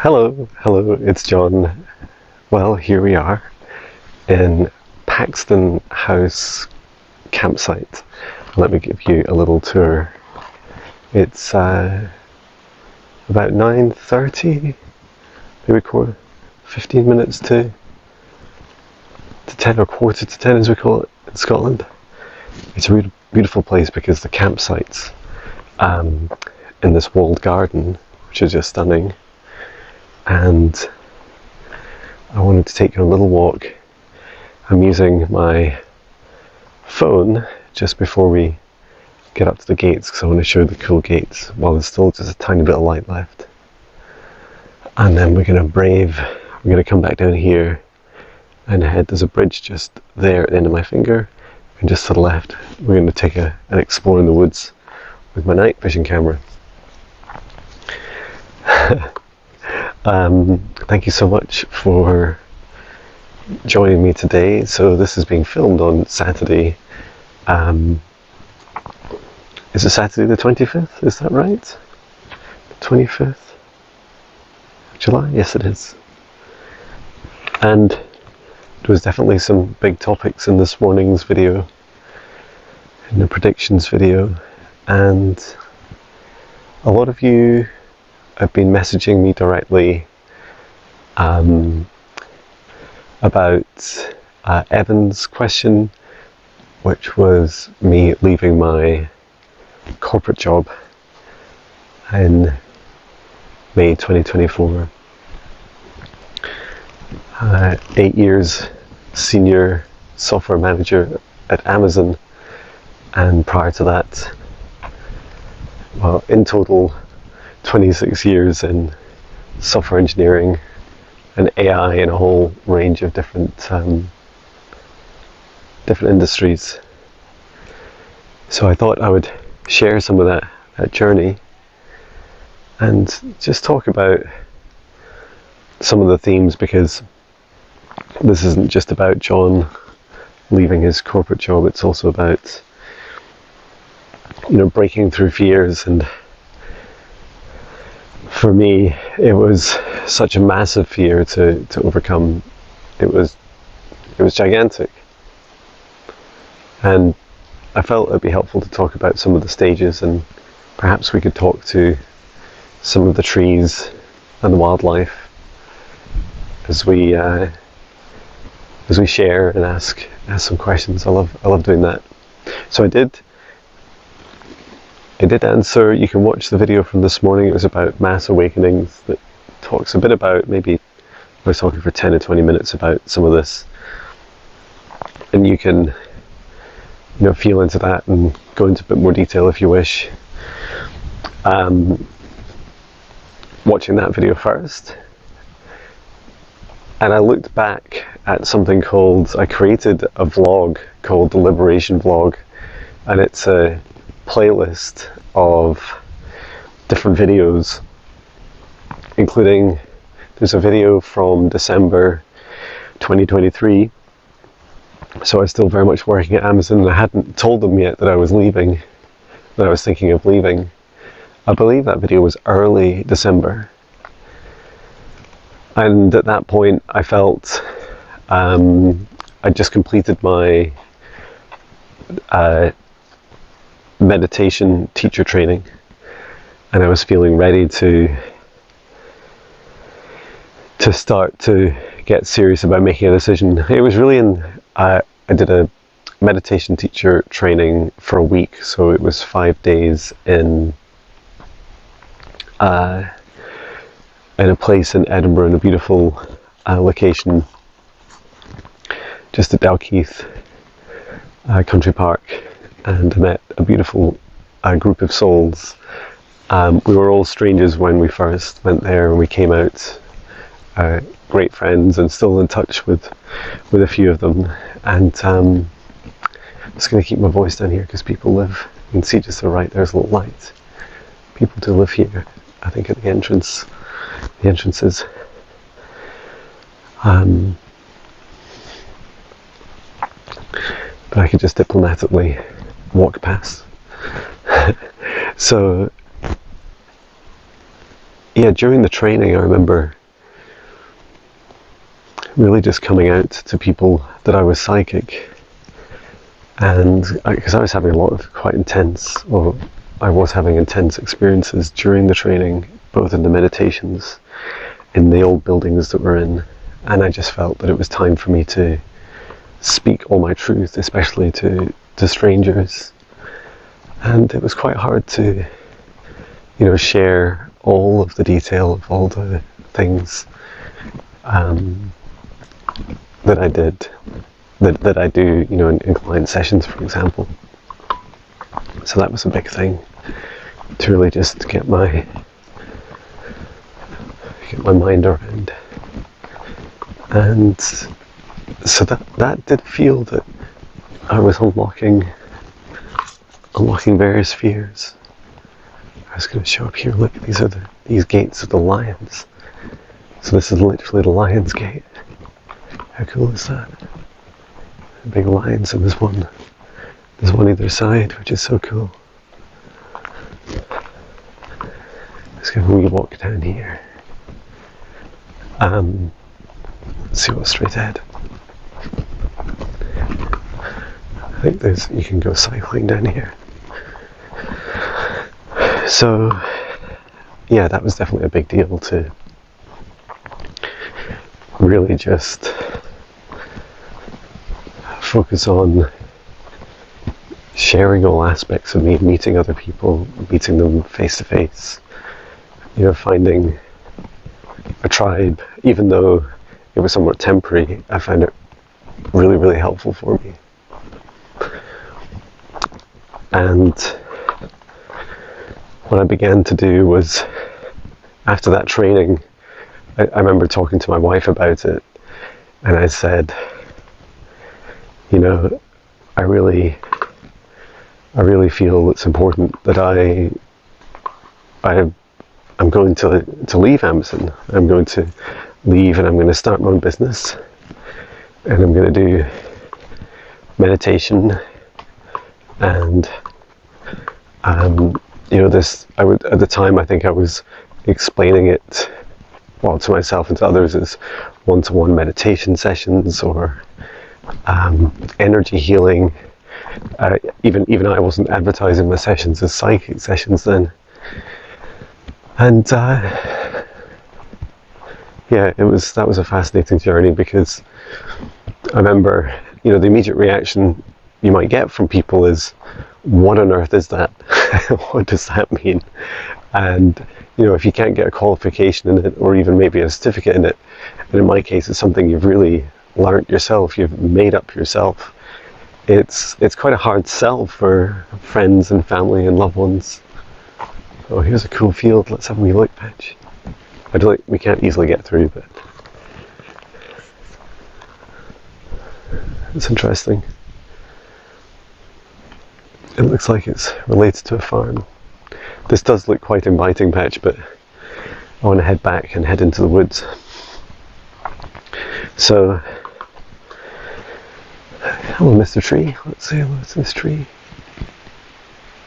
Hello, it's John. Well, here we are in Paxton House campsite. Let me give you a little tour. It's about 9:30, maybe 15 minutes to 10, or quarter to 10 as we call it in Scotland. It's a really beautiful place because the campsite's in this walled garden, which is just stunning. And I wanted to take you on a little walk. I'm using my phone just before we get up to the gates because I want to show the cool gates while there's still just a tiny bit of light left. And then we're going to come back down here and head. There's a bridge just there at the end of my finger, and just to the left we're going to take an explore in the woods with my night vision camera. Thank you so much for joining me today. So this is being filmed on Saturday. Is it Saturday the 25th? Is that right? 25th of July? Yes, it is. And there was definitely some big topics in this morning's video, in the predictions video, and a lot of you have been messaging me directly about Evan's question, which was me leaving my corporate job in May 2024. 8 years senior software manager at Amazon, and prior to that, well, in total 26 years in software engineering and AI in a whole range of different industries. So I thought I would share some of that journey and just talk about some of the themes, because this isn't just about John leaving his corporate job, it's also about, breaking through fears. And for me, it was such a massive fear to overcome. It was gigantic, and I felt it'd be helpful to talk about some of the stages, and perhaps we could talk to some of the trees and the wildlife as we share and ask some questions. I love doing that. So I did answer. You can watch the video from this morning. It was about mass awakenings, that talks a bit about, maybe I was talking for 10 or 20 minutes about some of this, and you can feel into that and go into a bit more detail if you wish. Watching that video first, and I looked back at something I created a vlog called the Liberation Vlog, and it's a playlist of different videos, including, there's a video from December 2023, so I was still very much working at Amazon, and I hadn't told them yet that I was leaving, that I was thinking of leaving. I believe that video was early December, and at that point I felt I just completed my meditation teacher training, and I was feeling ready to start to get serious about making a decision. It was really I did a meditation teacher training for a week, so it was 5 days in a place in Edinburgh, in a beautiful location just at Dalkeith Country Park, and I met a beautiful group of souls. We were all strangers when we first went there, and we came out great friends and still in touch with a few of them. And I'm just going to keep my voice down here because people live, you can see just to the right there's a little light. People do live here, I think, at the entrances. But I could just diplomatically walk past. So yeah, during the training I remember really just coming out to people that I was psychic. And because I was having a lot of quite intense, well, I was having intense experiences during the training, both in the meditations, in the old buildings that we're in, and I just felt that it was time for me to speak all my truth, especially to strangers. And it was quite hard to, share all of the detail of all the things that I did, that I do, in client sessions, for example. So that was a big thing, to really just get my mind around. And so that did feel that I was unlocking various spheres. I was going to show up here. Look, these are these gates of the lions. So this is literally the lion's gate. How cool is that? Big lions, and there's one either side, which is so cool. Let's go and walk down here. Let's see what's straight ahead. I think you can go cycling down here. So, yeah, that was definitely a big deal to really just focus on sharing all aspects of me, meeting other people, meeting them face to face, finding a tribe. Even though it was somewhat temporary, I found it really, really helpful for me. And what I began to do was, after that training, I remember talking to my wife about it, and I said, I really feel it's important that I'm going to leave Amazon. I'm going to leave, and I'm going to start my own business, and I'm going to do meditation, and at the time I think I was explaining it, well, to myself and to others, as one-to-one meditation sessions, or energy healing. Even I wasn't advertising my sessions as psychic sessions then. And that was a fascinating journey, because I remember, the immediate reaction you might get from people is, what on earth is that? What does that mean? And if you can't get a qualification in it, or even maybe a certificate in it, and in my case it's something you've really learnt yourself, you've made up yourself, it's quite a hard sell for friends and family and loved ones. Oh, here's a cool field, let's have a wee look, Patch. I don't think we can't easily get through, but it's interesting. It looks like it's related to a farm. This does look quite inviting, Patch, but I want to head back and head into the woods. So, hello, Mr. Tree. Let's say hello to this tree.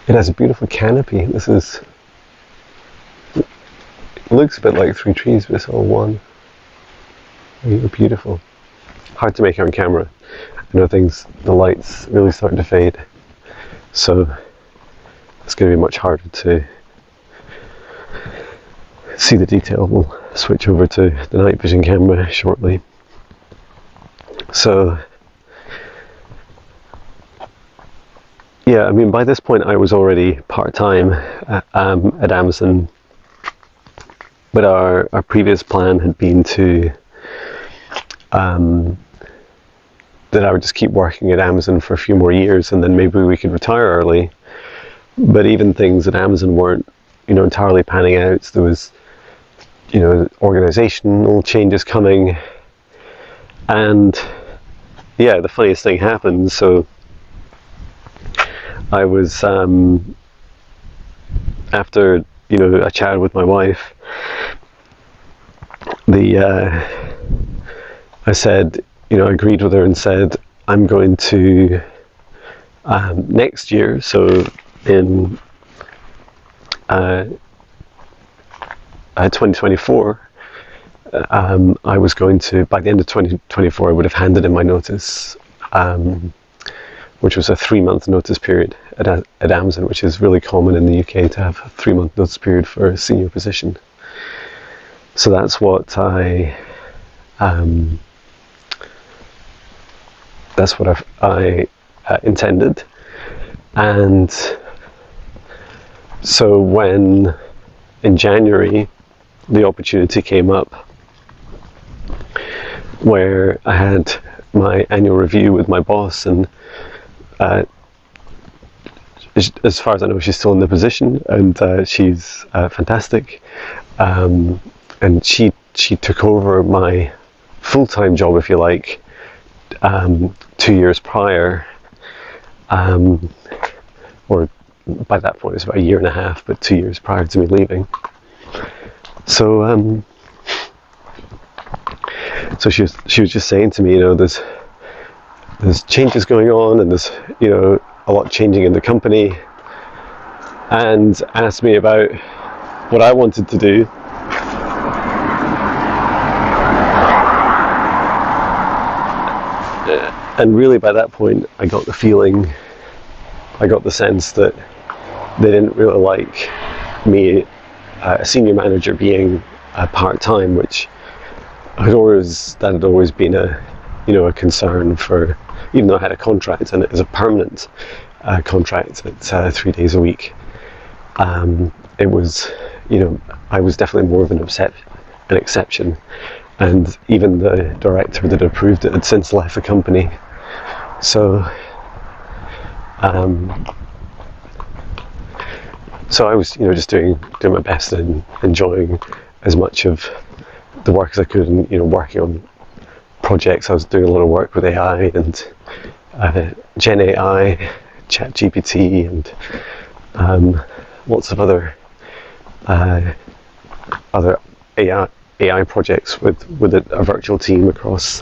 It has a beautiful canopy. It looks a bit like three trees, but it's all one. You're beautiful. Hard to make out on camera. I know the light's really starting to fade, so it's going to be much harder to see the detail. We'll switch over to the night vision camera shortly. So, yeah, I mean, by this point I was already part-time at Amazon, but our previous plan had been to that I would just keep working at Amazon for a few more years, and then maybe we could retire early. But even things at Amazon weren't, entirely panning out. There was, organizational changes coming, and yeah, the funniest thing happened. So I was, after, a chat with my wife, I said, I agreed with her and said, I'm going to, next year, so in 2024, I was going to, by the end of 2024, I would have handed in my notice, which was a 3-month notice period at Amazon, which is really common in the UK to have a 3-month notice period for a senior position. So that's what I intended. And so when in January the opportunity came up where I had my annual review with my boss, and as far as I know, she's still in the position, and she's fantastic, and she took over my full-time job, if you like, 2 years prior, or by that point it's about 1.5 years, but 2 years prior to me leaving. So so she was just saying to me, there's changes going on, and there's a lot changing in the company, and asked me about what I wanted to do. And really by that point I got the sense that they didn't really like me, a senior manager, being part-time, which had always been a concern for, even though I had a contract and it was a permanent contract at 3 days a week. It was, I was definitely more of an exception, and even the director that approved it had since left the company. So so I was just doing my best and enjoying as much of the work as I could, and working on projects. I was doing a lot of work with AI and Gen AI, Chat GPT, and lots of other AI projects with a virtual team across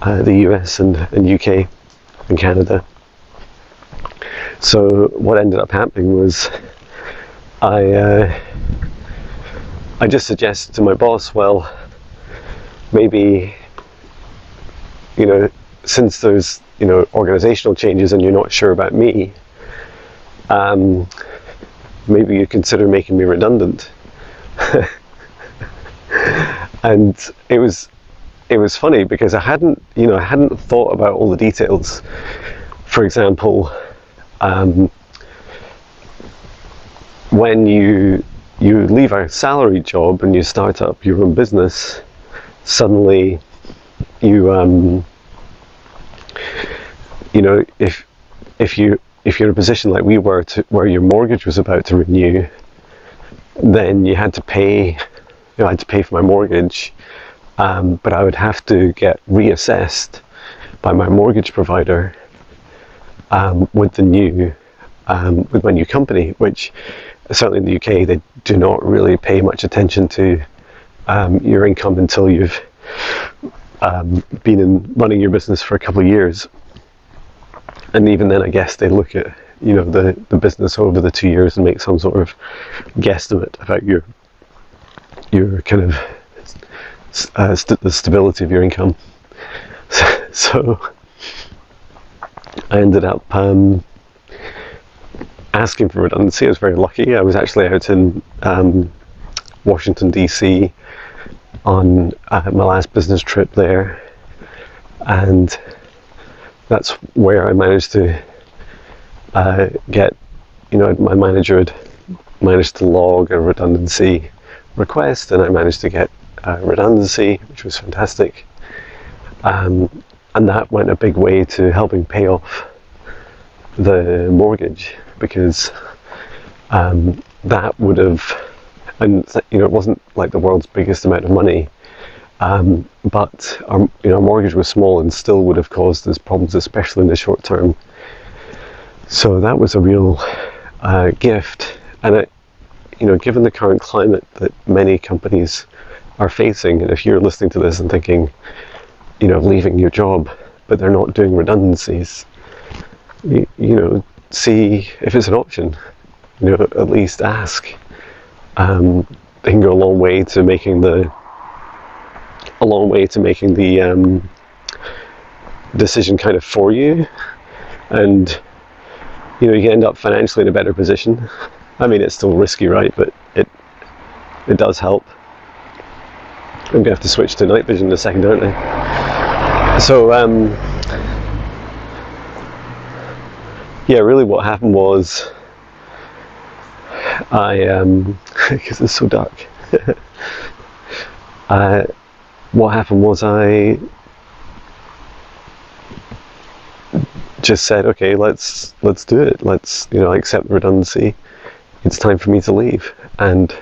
the US and UK and Canada. So what ended up happening was I just suggested to my boss, well, maybe since there's organizational changes and you're not sure about me, maybe you consider making me redundant. And it was funny because I hadn't thought about all the details. For example, when you leave a salary job and you start up your own business, suddenly you if you're in a position like we were, where your mortgage was about to renew, then you had to pay. I had to pay for my mortgage, but I would have to get reassessed by my mortgage provider with my new company, which certainly in the UK they do not really pay much attention to your income until you've been running your business for a couple of years. And even then, I guess they look at the business over the 2 years and make some sort of guesstimate about your kind of the stability of your income. So I ended up asking for redundancy. I was very lucky. I was actually out in Washington DC on my last business trip there, and that's where I managed to get, my manager had managed to log a redundancy request, and I managed to get redundancy, which was fantastic, and that went a big way to helping pay off the mortgage, because that would have, and it wasn't like the world's biggest amount of money, but our mortgage was small and still would have caused us problems, especially in the short term. So that was a real gift, and given the current climate that many companies are facing, and if you're listening to this and thinking, leaving your job, but they're not doing redundancies, see if it's an option. At least ask. They can go a long way to making the a long way to making the decision kind of for you, and you know, you end up financially in a better position. I mean, it's still risky, right? But it does help. I'm going to have to switch to night vision in a second, aren't I? So, yeah, really what happened was, because it's so dark, what happened was I just said, okay, let's do it. Let's, you know, I accept redundancy. It's time for me to leave. And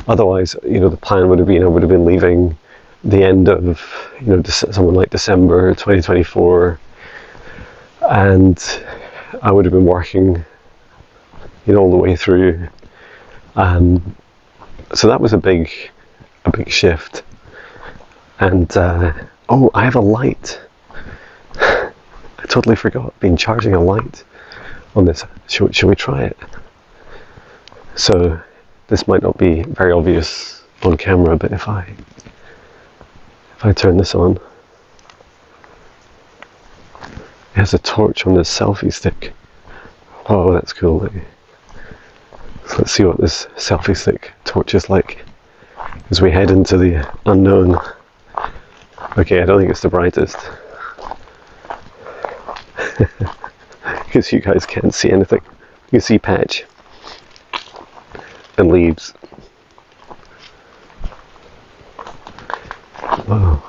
otherwise, you know, the plan would have been I would have been leaving the end of, you know, something like December 2024, and I would have been working, you know, all the way through. So that was a big shift. And oh, I have a light. I totally forgot. I've been charging a light on this. Should we try it? So this might not be very obvious on camera, but if I turn this on, it has a torch on this selfie stick. Oh, that's cool. So let's see what this selfie stick torch is like as we head into the unknown. Okay, I don't think it's the brightest, because you guys can't see anything. You can see patch and leaves. Whoa,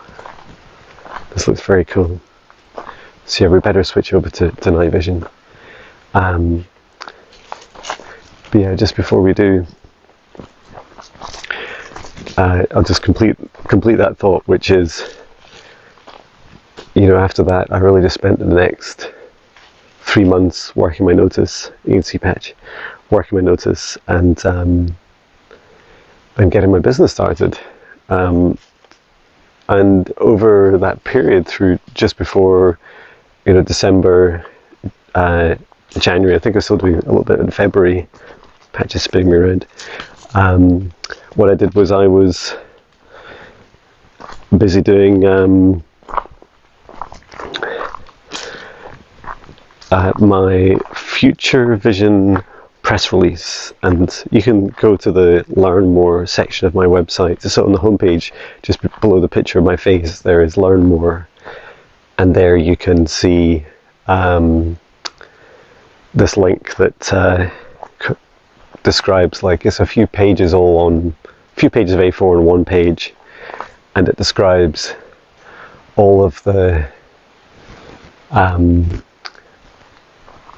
this looks very cool. So yeah, we better switch over to night vision. But yeah, just before we do, I'll just complete that thought, which is, you know, after that, I really just spent the next 3 months working my notice. You can see patch, working my notice, and getting my business started. And over that period, through just before, you know, December, January, I think I was still doing a little bit in February. Patch is spinning me around. What I did was I was busy doing my future vision press release, and you can go to the learn more section of my website. So on the homepage, just below the picture of my face, there is learn more, and there you can see this link that describes, like, it's a few pages of A4 on one page, and it describes all of the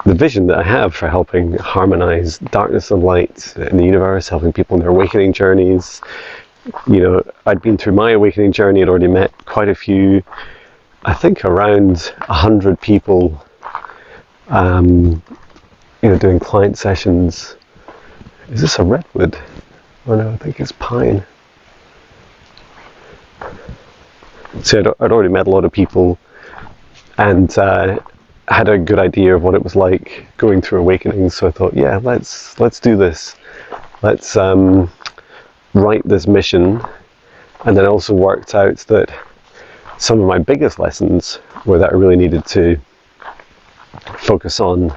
vision that I have for helping harmonize darkness and light in the universe, helping people in their awakening journeys. You know, I'd been through my awakening journey. I'd already met quite a few, I think around 100 people, you know, doing client sessions. Is this a redwood? Oh no, I think it's pine. So I'd already met a lot of people, and had a good idea of what it was like going through awakening. So I thought, yeah, let's do this. Let's write this mission. And then I also worked out that some of my biggest lessons were that I really needed to focus on.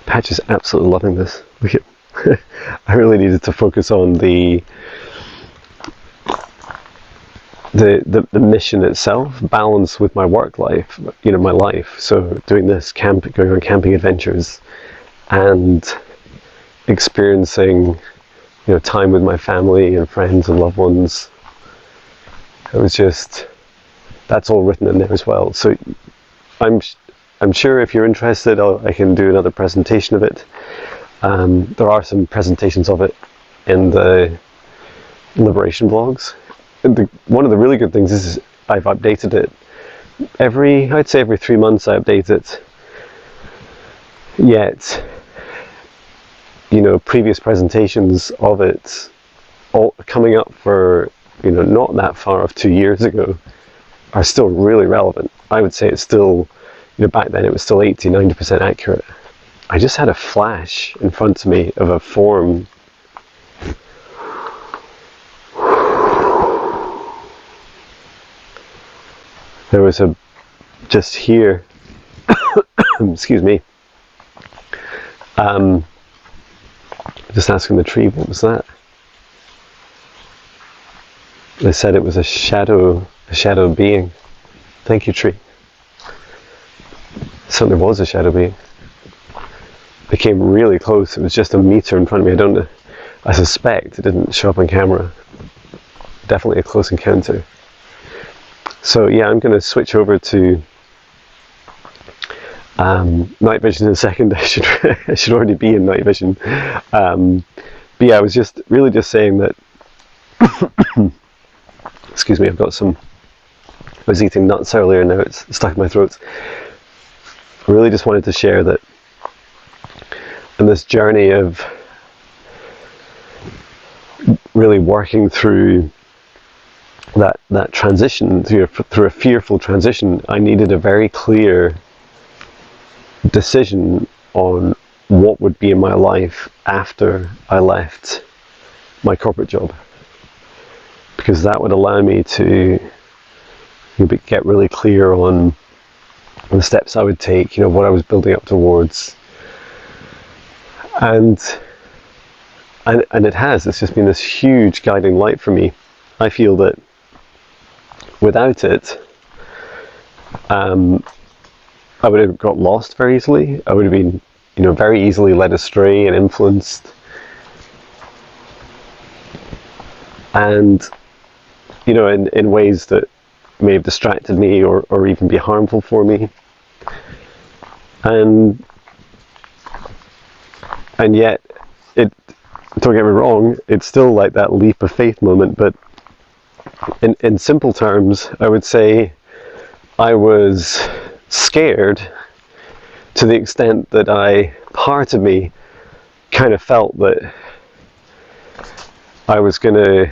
Patch is absolutely loving this. Look at, I really needed to focus on the mission itself, balance with my work life, you know, my life. So doing this going on camping adventures, and experiencing, you know, time with my family and friends and loved ones. It was just, that's all written in there as well. So I'm sure if you're interested, I can do another presentation of it. There are some presentations of it in the Liberation vlogs. One of the really good things is I've updated it I'd say every 3 months I update it. Yet, you know, previous presentations of it, all coming up for, you know, not that far off 2 years ago, are still really relevant. I would say it's still, you know, back then it was still 80-90% accurate. I just had a flash in front of me of a form. there was a, just here, excuse me, just asking the tree, what was that? They said it was a shadow being. Thank you, tree. Certainly was a shadow being. It came really close. It was just a meter in front of me. I don't know. I suspect it didn't show up on camera. Definitely a close encounter. So yeah, I'm going to switch over to night vision in a second. I should already be in night vision. But yeah, I was just saying that. Excuse me, I've got some. I was eating nuts earlier, now it's stuck in my throat. I really just wanted to share that in this journey of really working through that transition, through a fearful transition, I needed a very clear decision on what would be in my life after I left my corporate job, because that would allow me to get really clear on the steps I would take, what I was building up towards. And it's just been this huge guiding light for me. I feel that without it, I would have got lost very easily. I would have been, very easily led astray and influenced. And, in ways that may have distracted me or even be harmful for me. And yet, don't get me wrong, it's still like that leap of faith moment, but in simple terms, I would say I was scared to the extent that part of me kind of felt that I was going to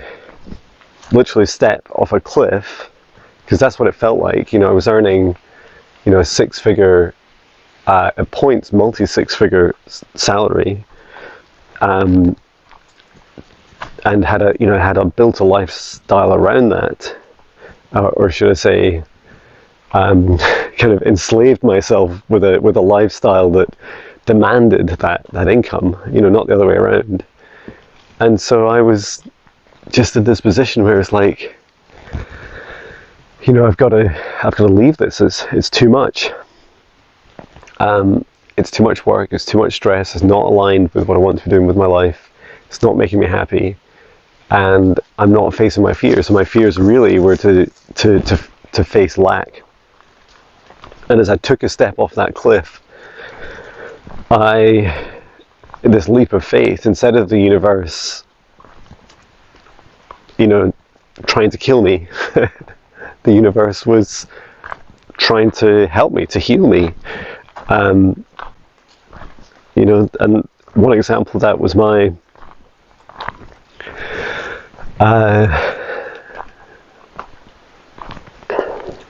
literally step off a cliff, because that's what it felt like. I was earning, a six-figure, at points, multi-six-figure salary, and had built a lifestyle around that, or should I say, kind of enslaved myself with a lifestyle that demanded that income, not the other way around. And so I was just in this position where it's like, I've got to leave this. It's too much. It's too much work. It's too much stress. It's not aligned with what I want to be doing with my life. It's not making me happy, and I'm not facing my fears. So my fears really were to face lack. And as I took a step off that cliff, in this leap of faith, instead of the universe, trying to kill me, the universe was trying to help me, to heal me. And one example of that was my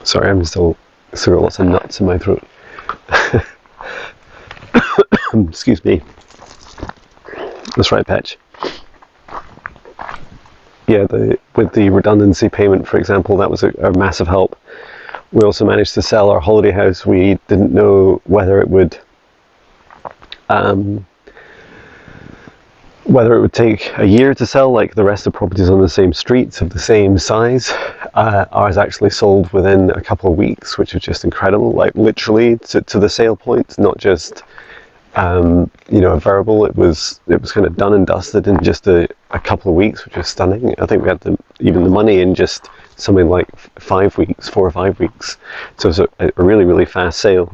sorry, I'm still got lots of nuts in my throat. Excuse me. That's right, Patch. Yeah, with the redundancy payment, for example, that was a massive help. We also managed to sell our holiday house. We didn't know whether it would take a year to sell, like the rest of the properties on the same streets of the same size. Ours actually sold within a couple of weeks, which was just incredible, like literally to the sale point, not just a verbal. It was kind of done and dusted in just a couple of weeks, which was stunning. I think we had even the money in just something like 5 weeks, 4 or 5 weeks. So it was a really, really fast sale.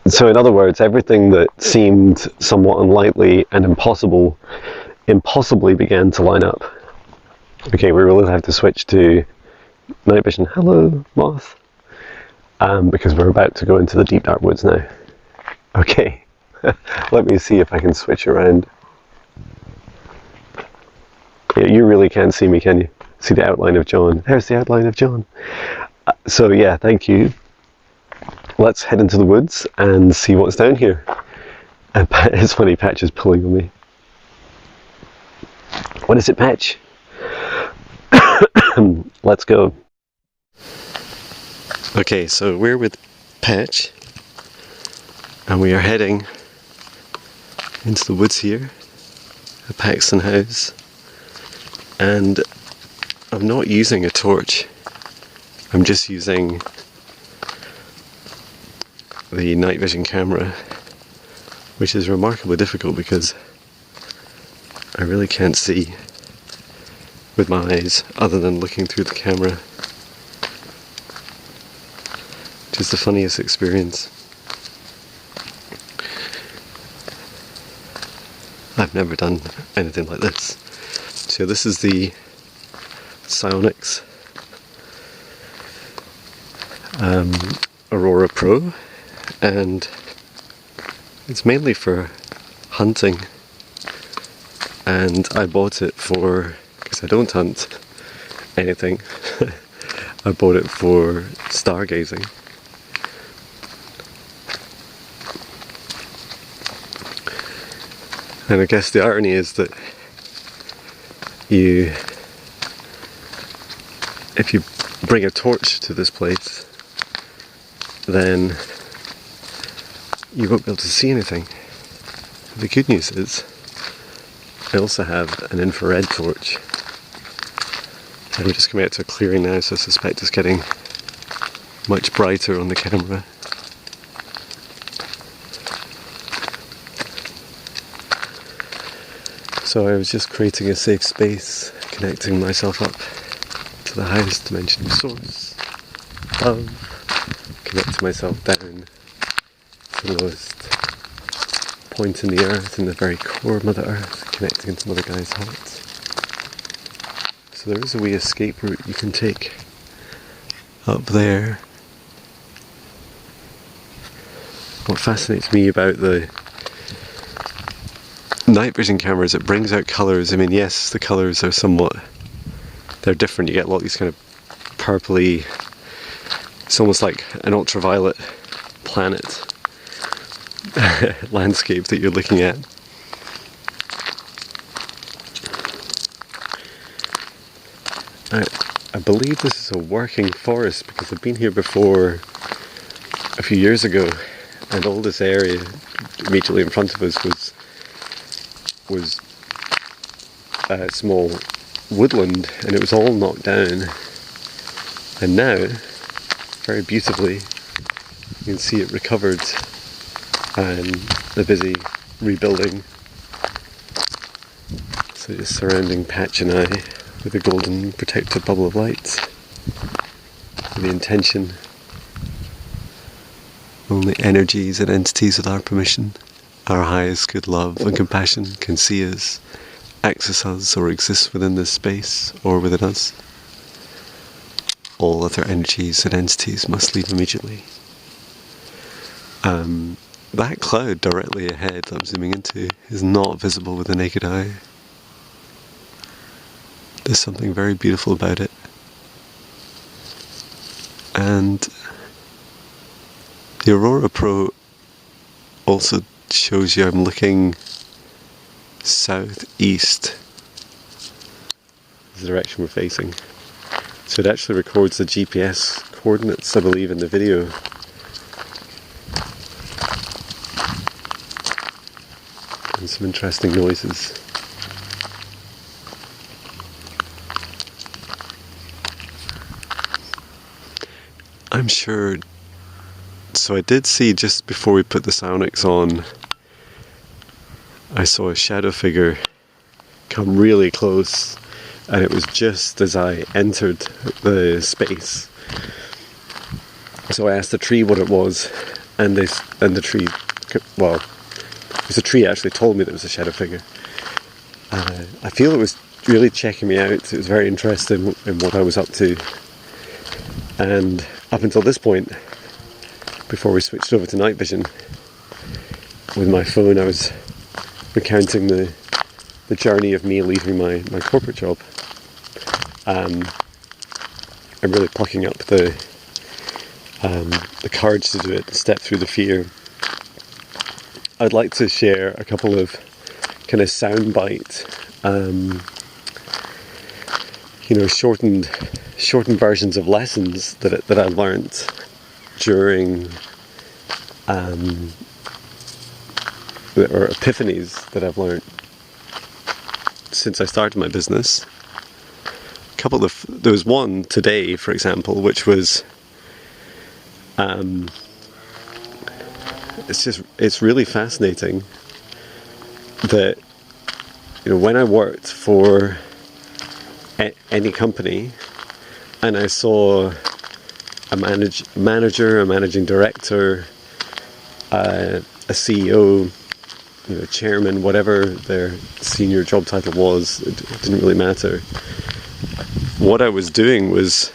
So in other words, everything that seemed somewhat unlikely and impossibly began to line up. Okay, we really have to switch to night vision. Hello, moth. Because we're about to go into the deep dark woods now. Okay, let me see if I can switch around. Yeah, you really can't see me, can you? See the outline of Jon. There's the outline of Jon. So yeah, thank you. Let's head into the woods and see what's down here. And it's funny, Patch is pulling on me. What is it, Patch? Let's go. Okay, so we're with Patch, and we are heading into the woods here, at Paxton house, and I'm not using a torch, I'm just using the night vision camera, which is remarkably difficult because I really can't see with my eyes other than looking through the camera. Which is the funniest experience. I've never done anything like this. So this is the Sionyx Aurora Pro, and it's mainly for hunting, and I bought it for, because I don't hunt anything, I bought it for stargazing. And I guess the irony is that if you bring a torch to this place, then you won't be able to see anything. The good news is, I also have an infrared torch. And we're just coming out to a clearing now, so I suspect it's getting much brighter on the camera. So I was just creating a safe space, connecting myself up to the highest dimension of source, above, connecting myself down to the lowest point in the earth, in the very core of Mother Earth, connecting into Mother Gaia's heart. So there is a wee escape route you can take up there. What fascinates me about the night vision cameras, it brings out colours. I mean, yes, the colours are somewhat, they're different. You get a lot of these kind of purpley, it's almost like an ultraviolet planet landscape that you're looking at. I believe this is a working forest because I've been here before a few years ago, and all this area immediately in front of us was a small woodland, and it was all knocked down, and now very beautifully you can see it recovered and they're busy rebuilding. So just surrounding Patch and I with a golden protective bubble of light, with the intention only energies and entities with our permission, our highest good love and compassion, can see us, access us, or exist within this space or within us. All other energies and entities must leave immediately. That cloud directly ahead that I'm zooming into is not visible with the naked eye. There's something very beautiful about it. And the Aurora Pro also shows you I'm looking southeast, is the direction we're facing. So it actually records the GPS coordinates, I believe, in the video. And some interesting noises. I'm sure, so I did see just before we put the Sionyx on, I saw a shadow figure come really close, and it was just as I entered the space. So I asked the tree what it was, and the tree, well, it was a tree actually told me that it was a shadow figure. I feel it was really checking me out. It was very interested in what I was up to, and up until this point, before we switched over to night vision, with my phone I was recounting the journey of me leaving my corporate job. I'm really plucking up the courage to do it, to step through the fear. I'd like to share a couple of kind of soundbite, shortened versions of lessons that I learned during or epiphanies that I've learned since I started my business. There was one today, for example, which was it's really fascinating that, you know, when I worked for any company and I saw a manager, a managing director, a CEO, you know, chairman, whatever their senior job title was, it didn't really matter. What I was doing was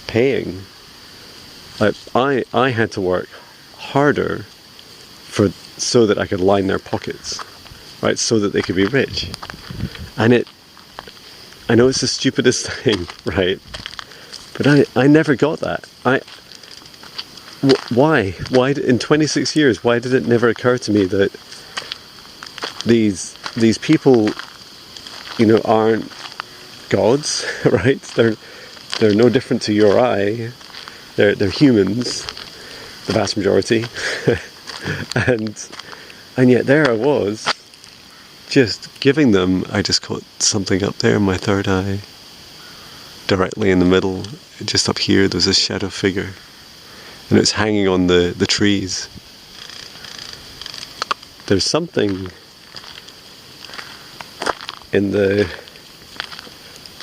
paying. I had to work harder so that I could line their pockets, right? So that they could be rich. And I know it's the stupidest thing, right? But I never got that. Why in 26 years? Why did it never occur to me that these people, you know, aren't gods, right? They're no different to you or I. They're humans, the vast majority, and yet there I was, just giving them. I just caught something up there in my third eye, directly in the middle, just up here. There's a shadow figure, and it's hanging on the trees. There's something in the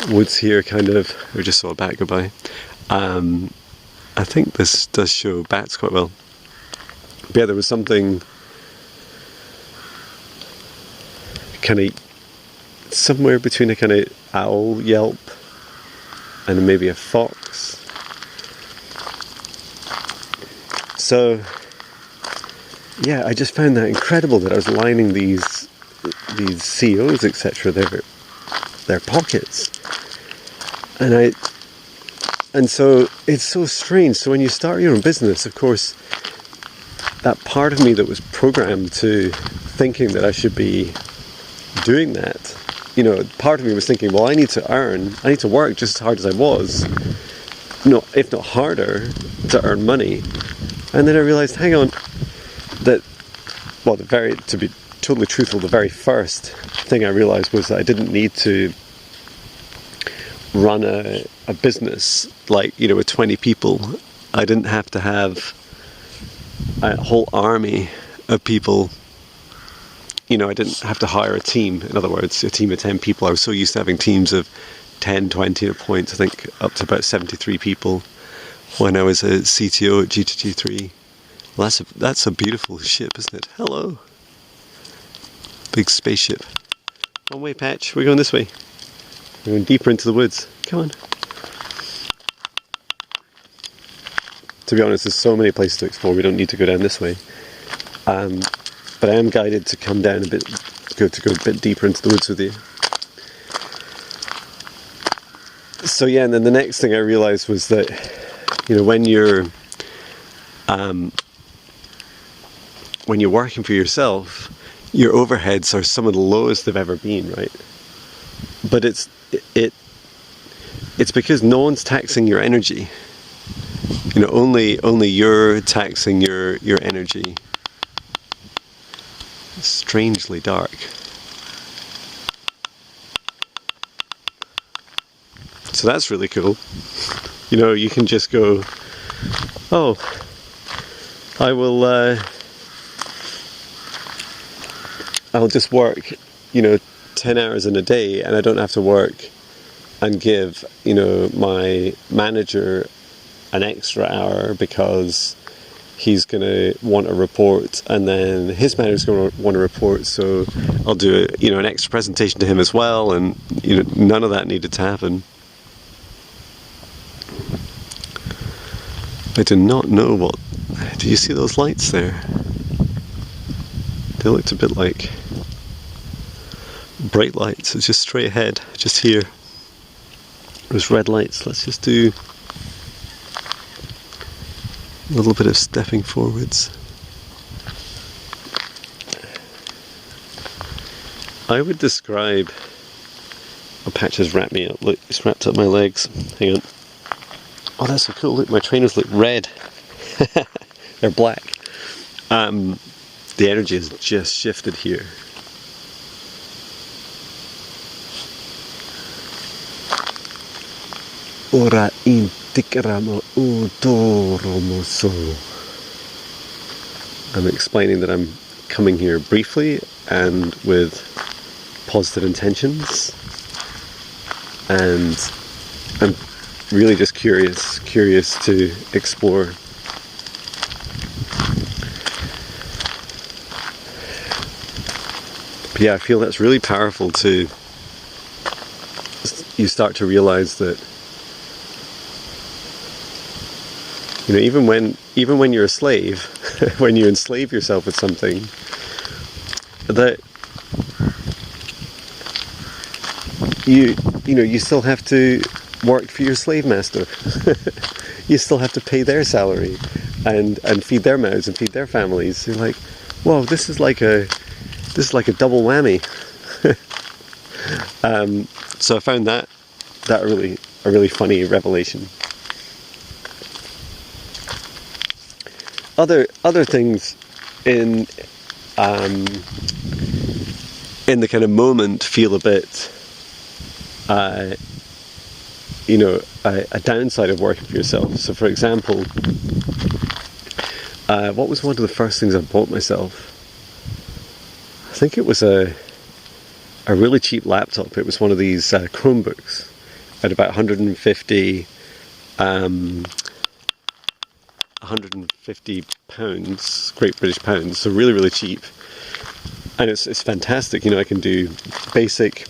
woods here, kind of. We just saw a bat go by. I think this does show bats quite well. But yeah, there was something kind of somewhere between a kind of owl yelp and maybe a fox. So yeah, I just found that incredible that I was lining these CEOs, etc., their pockets, and so it's so strange. So when you start your own business, of course, that part of me that was programmed to thinking that I should be doing that, you know, part of me was thinking, well, I need to work just as hard as I was, if not harder, to earn money. And then I realised, hang on, to be totally truthful, the very first thing I realised was that I didn't need to run a business like, you know, with 20 people. I didn't have to have a whole army of people. You know, I didn't have to hire a team. In other words, a team of 10 people. I was so used to having teams of 10, 20 at points, I think up to about 73 people when I was a CTO at G2G3. Well, that's a beautiful ship, isn't it? Hello. Big spaceship. One way, Patch. We're going this way. We're going deeper into the woods. Come on. To be honest, there's so many places to explore. We don't need to go down this way. But I am guided to come down a bit, to go a bit deeper into the woods with you. So yeah, and then the next thing I realised was that, you know, when you're working for yourself, your overheads are some of the lowest they've ever been, right? But it's because no one's taxing your energy. You know, only you're taxing your energy. It's strangely dark. So that's really cool. You know, you can just go, oh, I will I'll just work, you know, 10 hours in a day, and I don't have to work and give, you know, my manager an extra hour because he's going to want a report, and then his manager's going to want a report, so I'll do an extra presentation to him as well, and, you know, none of that needed to happen. I do not know what... Do you see those lights there? They looked a bit like bright lights. It's just straight ahead, just here. Those red lights. Let's just do a little bit of stepping forwards. I would describe... Oh, Patch has wrapped me up. Look, it's wrapped up my legs. Hang on. Oh, that's so cool. Look, my trainers look red. They're black. The energy has just shifted here. Ora intikramo utoromoso. I'm explaining that I'm coming here briefly and with positive intentions, and I'm really just curious to explore. But yeah, I feel that's really powerful too. You start to realize that, you know, even when you're a slave, when you enslave yourself with something, that you know you still have to work for your slave master. You still have to pay their salary and feed their mouths and feed their families. You're like, whoa, this is like a double whammy. So I found that a really funny revelation. Other things in the kind of moment feel a bit, you know, a downside of working for yourself. So for example, what was one of the first things I bought myself? I think it was a really cheap laptop. It was one of these Chromebooks at about 150 pounds, Great British pounds, so really cheap. And it's fantastic. You know, I can do basic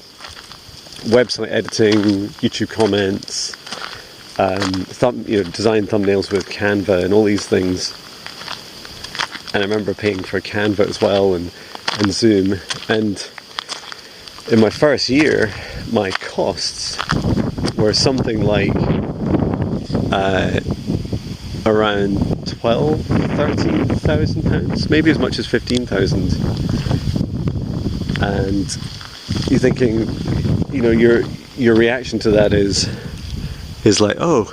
website editing, YouTube comments, design thumbnails with Canva and all these things. And I remember paying for Canva as well and Zoom. And in my first year, my costs were something like around 13,000 pounds, maybe as much as 15,000. And you're thinking, you know, your reaction to that is like, oh,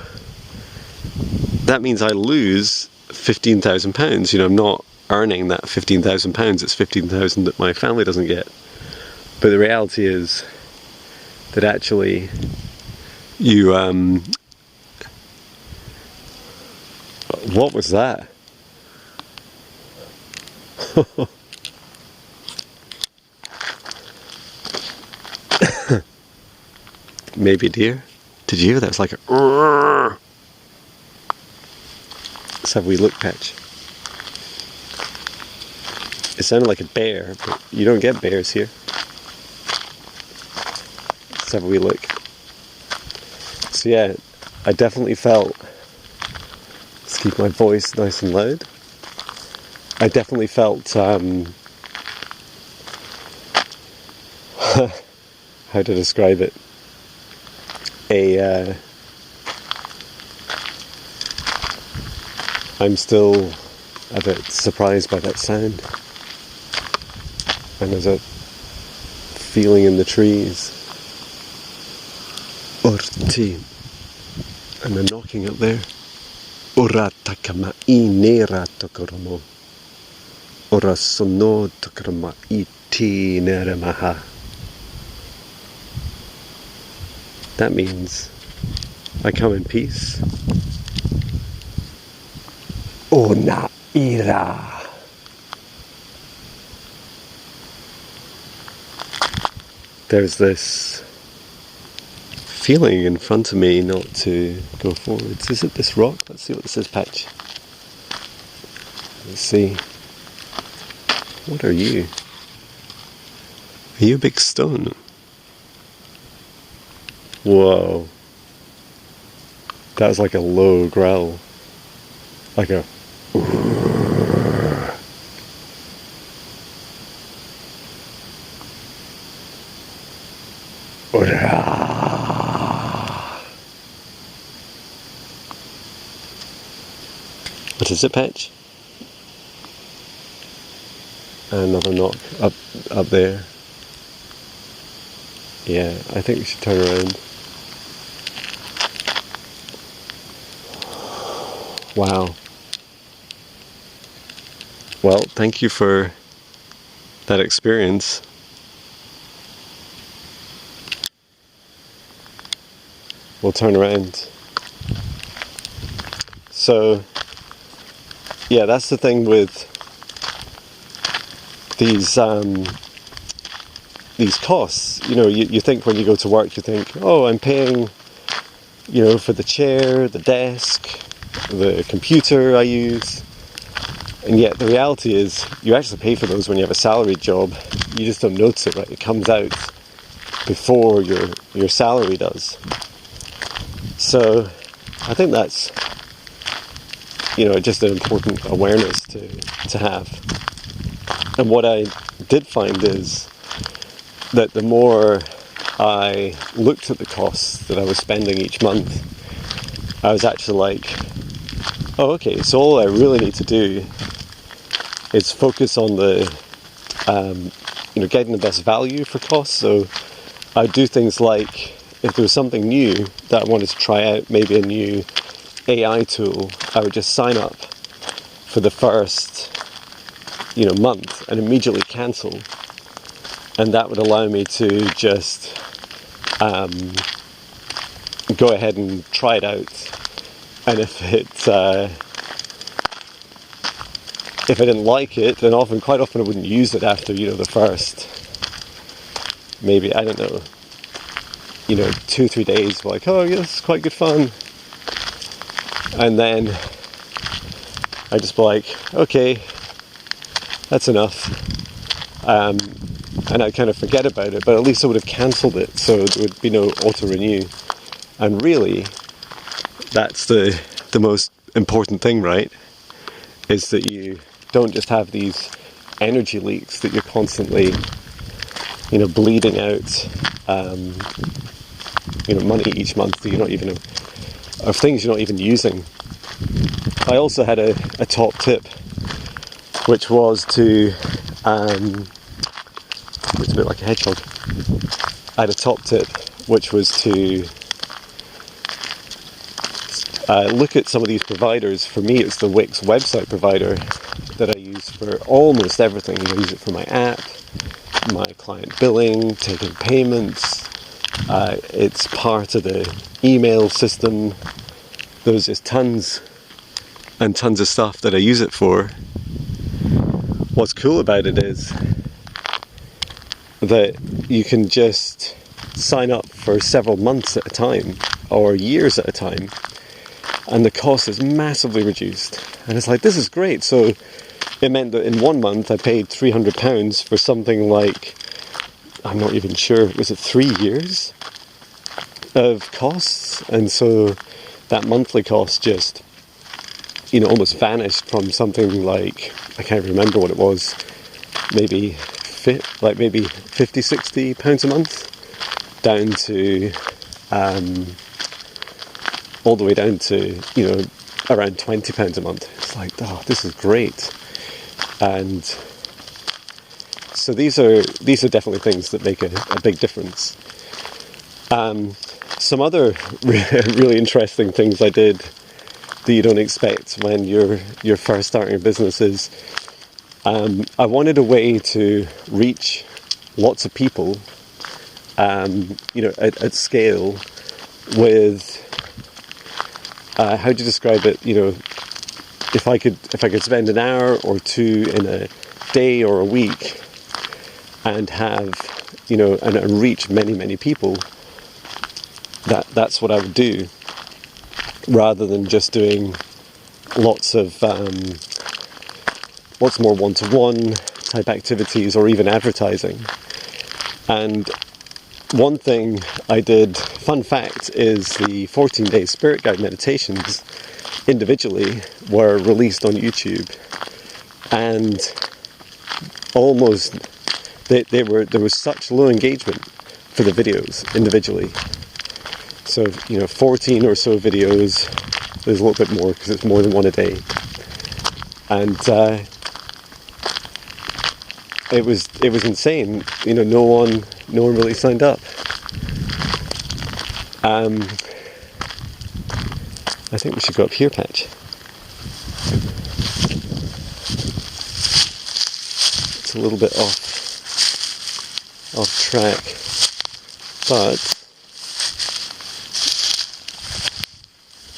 that means I lose 15,000 pounds. You know, I'm not earning that 15,000 pounds. It's 15,000 that my family doesn't get. But the reality is that actually you what was that? Maybe a deer? Did you hear that? It's like a... Let's have a wee look, Patch. It sounded like a bear, but you don't get bears here. Let's have a wee look. So yeah, I definitely felt... Let's keep my voice nice and loud. I definitely felt... how to describe it? I'm still a bit surprised by that sound. And there's a feeling in the trees. Orti. And a knocking up there. Ora takama inera tokoromo. Ora sono tokoroma iti neremaha. That means I come in peace. Ona ira. There's this feeling in front of me not to go forwards. Is it this rock? Let's see what this is, Patch. Let's see. What are you? Are you a big stone? Whoa. That was like a low growl. Like a... What is it, Patch? Another knock up there. Yeah, I think we should turn around. Wow. well, thank you for that experience. We'll turn around. So, yeah, that's the thing with these costs. You know, you think when you go to work, you think, oh, I'm paying, you know, for the chair, the desk, the computer I use. And yet the reality is you actually pay for those when you have a salaried job. You just don't notice it, right? It comes out before your salary does. So I think that's, you know, just an important awareness to have. And what I did find is that the more I looked at the costs that I was spending each month, I was actually like, oh, okay, so all I really need to do is focus on the, you know, getting the best value for costs. So I would do things like, if there was something new that I wanted to try out, maybe a new AI tool, I would just sign up for the first, you know, month and immediately cancel. And that would allow me to just go ahead and try it out. And if I didn't like it, then quite often I wouldn't use it after, you know, the first, maybe, I don't know, you know, 2-3 days, like, oh yes, quite good fun. And then I just be like, okay, that's enough. And I kind of forget about it, but at least I would have cancelled it, so there would be no auto-renew. And really, that's the most important thing, right? Is that you don't just have these energy leaks that you're constantly, you know, bleeding out, you know, money each month that you're not even, of things you're not even using. I also had a top tip, which was to, it's a bit like a hedgehog. I had a top tip, which was to look at some of these providers. For me, it's the Wix website provider that I use for almost everything. I use it for my app, my client billing, taking payments. It's part of the email system. There's just tons and tons of stuff that I use it for. What's cool about it is that you can just sign up for several months at a time or years at a time, and the cost is massively reduced. And it's like, this is great. So it meant that in 1 month I paid £300 for something like, I'm not even sure, was it 3 years of costs? And so that monthly cost just, you know, almost vanished from something like, I can't remember what it was, maybe 50-60 pounds a month, down to all the way down to, you know, around £20 a month. It's like, oh, this is great. And so these are definitely things that make a big difference. Some other really interesting things I did that you don't expect when you're first starting a business is, I wanted a way to reach lots of people, you know, at scale with, how do you describe it? You know, if I could spend an hour or two in a day or a week and have, you know, and reach many people, that's what I would do, rather than just doing lots more one-to-one type activities or even advertising. And one thing I did, fun fact, is the 14-day Spirit Guide meditations individually were released on YouTube, and almost there was such low engagement for the videos individually. So, you know, 14 or so videos, there's a little bit more because it's more than one a day. And it was insane. You know, no one really signed up. I think we should go up here, Patch. a little bit off track, but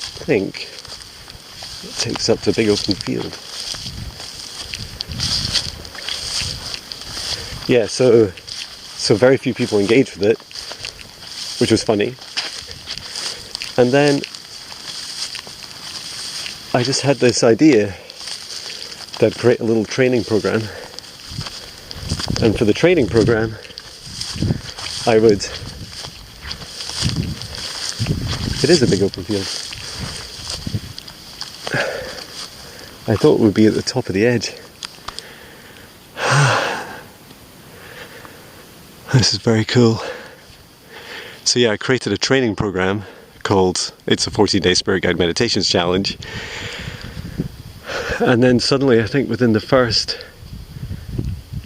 I think it takes up to a big open field. Yeah, so very few people engaged with it, which was funny. And then I just had this idea that I'd create a little training program. And for the training program, I would... It is a big open field. I thought it would be at the top of the edge. This is very cool. So yeah, I created a training program called, it's a 14-day Spirit Guide Meditations Challenge. And then suddenly, I think within the first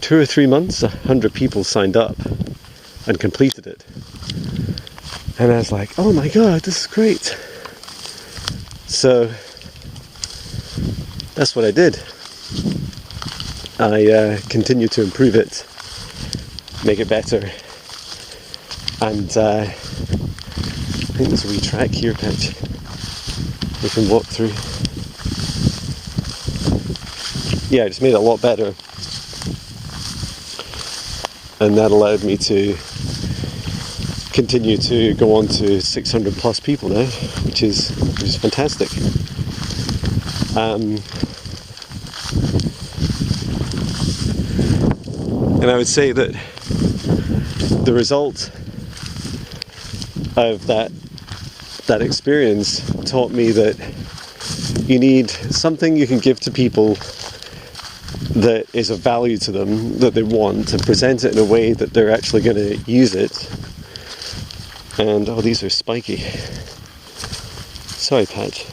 2 or 3 months, 100 people signed up and completed it. And I was like, oh my god, this is great. So that's what I did. I continued to improve it, make it better, and I think there's a wee track here, Patch, we can walk through. Yeah, I just made it a lot better, and that allowed me to continue to go on to 600 plus people now, which is fantastic. And I would say that the result of that experience taught me that you need something you can give to people that is of value to them, that they want, and present it in a way that they're actually going to use it. And oh, these are spiky. Sorry, Patch.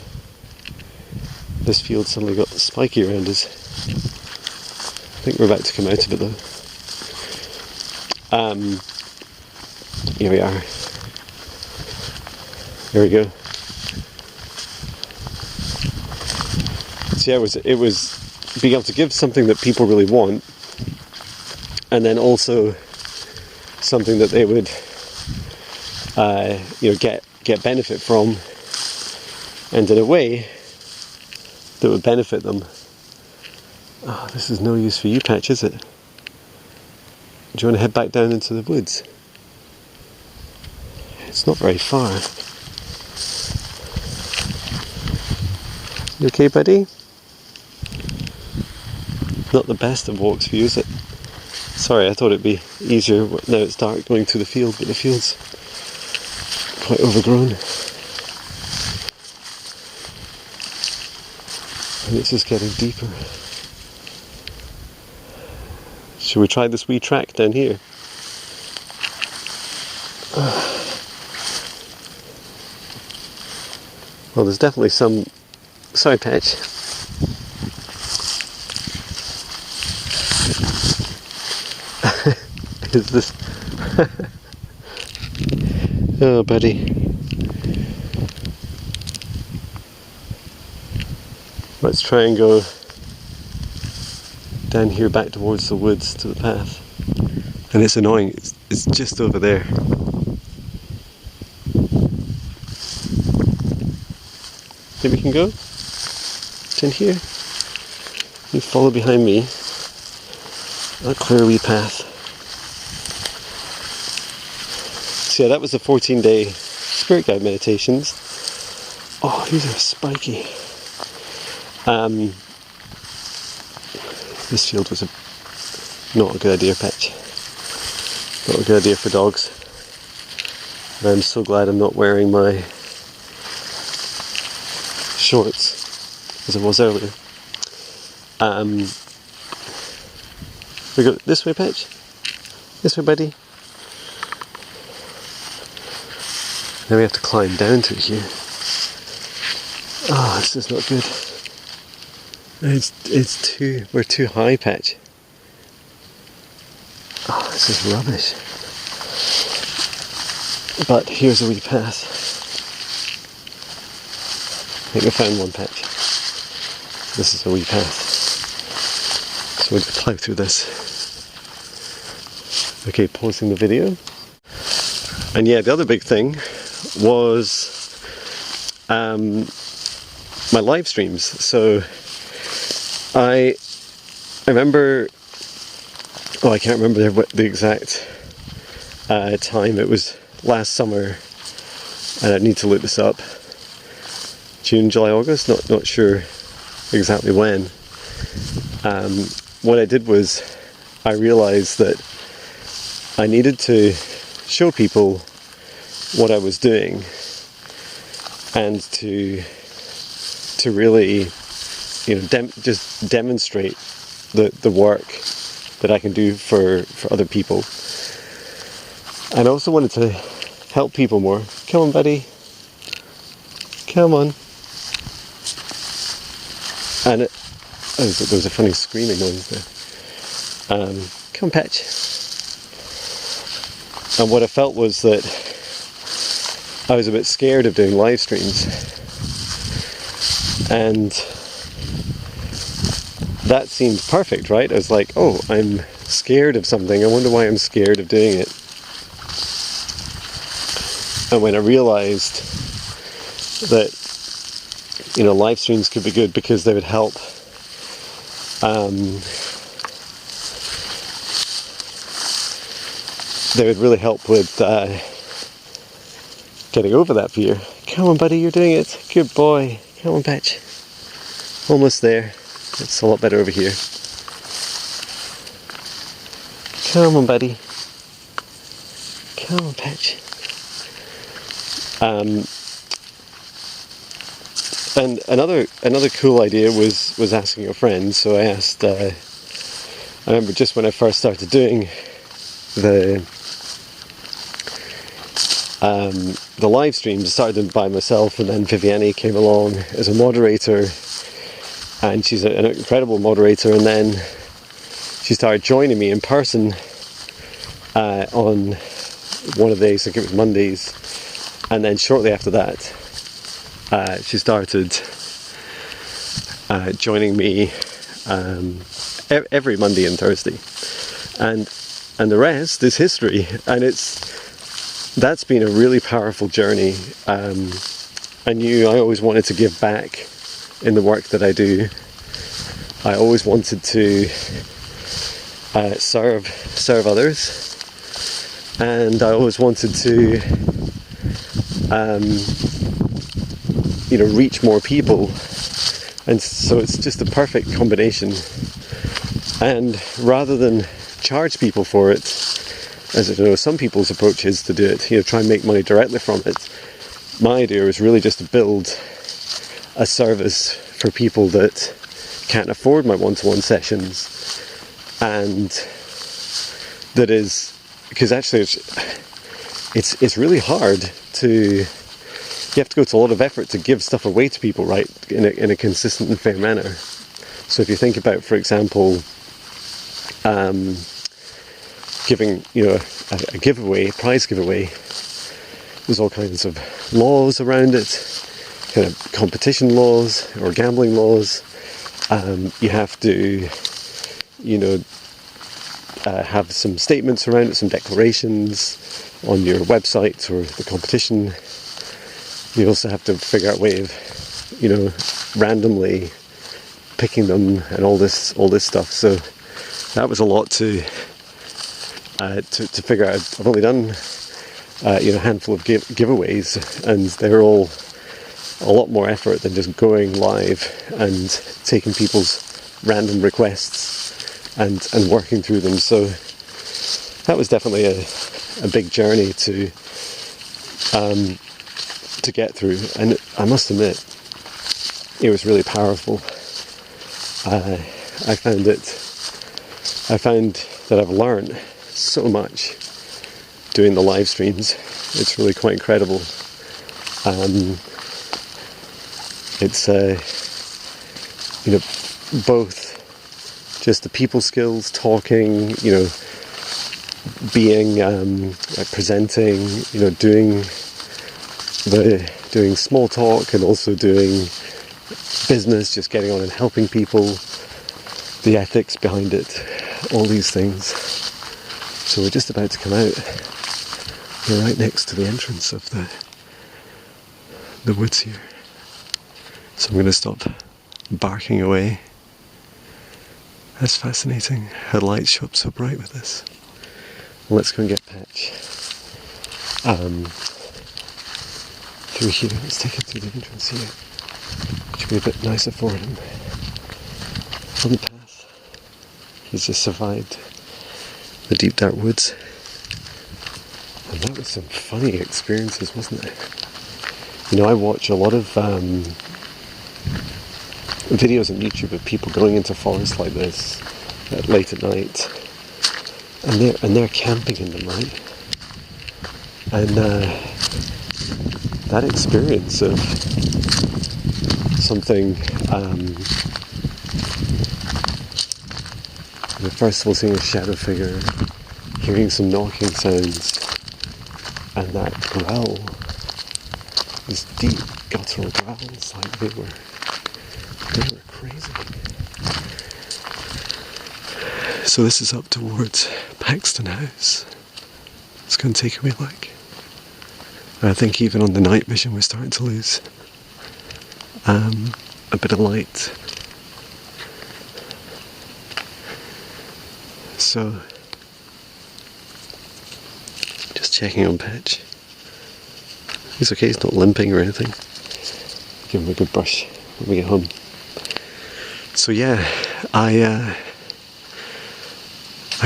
This field suddenly got spiky around us. I think we're about to come out of it though. Here we are. Here we go. So yeah, it was being able to give something that people really want, and then also something that they would, get benefit from, and in a way that would benefit them. Oh, this is no use for you, Patch, is it? Do you want to head back down into the woods? It's not very far. You okay, buddy? Not the best of walks for you, is it? Sorry, I thought it'd be easier. Now it's dark going through the field, but the field's quite overgrown. And it's just getting deeper. Should we try this wee track down here? Well, there's definitely some... Sorry, Patch. Is this... Oh, buddy. Let's try and go down here back towards the woods to the path. And it's annoying, it's just over there. Think we can go? It's in here. You follow behind me. I'll clear a wee path. So yeah, that was the 14-day Spirit Guide meditations. Oh, these are spiky. This field was not a good idea, Patch. Not a good idea for dogs. And I'm so glad I'm not wearing my shorts as I was earlier. We go this way, Patch. This way, buddy. Now we have to climb down to here. Oh, this is not good. We're too high, Patch. Oh, this is rubbish. But here's a wee path. I think I found one, Patch. This is a wee path. So we'll plough through this. Okay, pausing the video. And yeah, the other big thing was my live streams. So I remember, I can't remember the exact time. It was last summer, and I need to look this up. June, July, August, not sure exactly when. What I did was I realised that I needed to show people what I was doing, and to really, just demonstrate the work that I can do for other people. And I also wanted to help people more. Come on, buddy. Come on. And there was a funny screaming noise there. Come on, Patch. And what I felt was that I was a bit scared of doing live streams. And that seemed perfect, right? I was like, oh, I'm scared of something. I wonder why I'm scared of doing it. And when I realised that, live streams could be good because they would help they would really help with getting over that fear. Come on, buddy, you're doing it. Good boy. Come on, Patch. Almost there. It's a lot better over here. Come on, buddy. Come on, Patch. And another cool idea was asking a friend. So I asked. I remember just when I first started doing the live streams, I started them by myself, and then Viviane came along as a moderator, and she's an incredible moderator. And then she started joining me in person on one of the days, I think it was Mondays, and then shortly after that she started joining me every Monday and Thursday, and the rest is history. And that's been a really powerful journey. I knew I always wanted to give back in the work that I do. I always wanted to serve others, and I always wanted to reach more people. And so it's just a perfect combination. And rather than charge people for it, as I know some people's approach is to do it, try and make money directly from it, my idea was really just to build a service for people that can't afford my one-to-one sessions. And that is, because actually it's really hard to, you have to go to a lot of effort to give stuff away to people, right, in a consistent and fair manner. So if you think about, for example, giving, a giveaway, a prize giveaway, there's all kinds of laws around it, kind of competition laws or gambling laws. You have to, have some statements around it, some declarations on your website or the competition. You also have to figure out a way of, randomly picking them and all this stuff. So that was a lot to figure out. I've only done a handful of giveaways, and they're all a lot more effort than just going live and taking people's random requests and working through them. So that was definitely a big journey to get through, and I must admit it was really powerful. I found that I've learned so much doing the live streams. It's really quite incredible. It's both just the people skills, talking, being presenting, doing small talk, and also doing business, just getting on and helping people, the ethics behind it, all these things. So we're just about to come out. We're right next to the entrance of the woods here. So I'm going to stop barking away. That's fascinating how the lights show up so bright with this. Well, let's go and get Patch through here. Let's take it through the entrance here. Which will be a bit nicer for him. On the path. He's just survived the deep dark woods. And that was some funny experiences, wasn't it? You know, I watch a lot of videos on YouTube of people going into forests like this late at night, and they're camping in them, right? And that experience of something, first of all seeing a shadow figure, hearing some knocking sounds, and that growl, these deep guttural growls, like they were crazy. So this is up towards Paxton House. It's going to take a wee look. And I think even on the night vision we're starting to lose a bit of light. So just checking on Patch. He's okay, he's not limping or anything. Give him a good brush when we get home. So yeah, I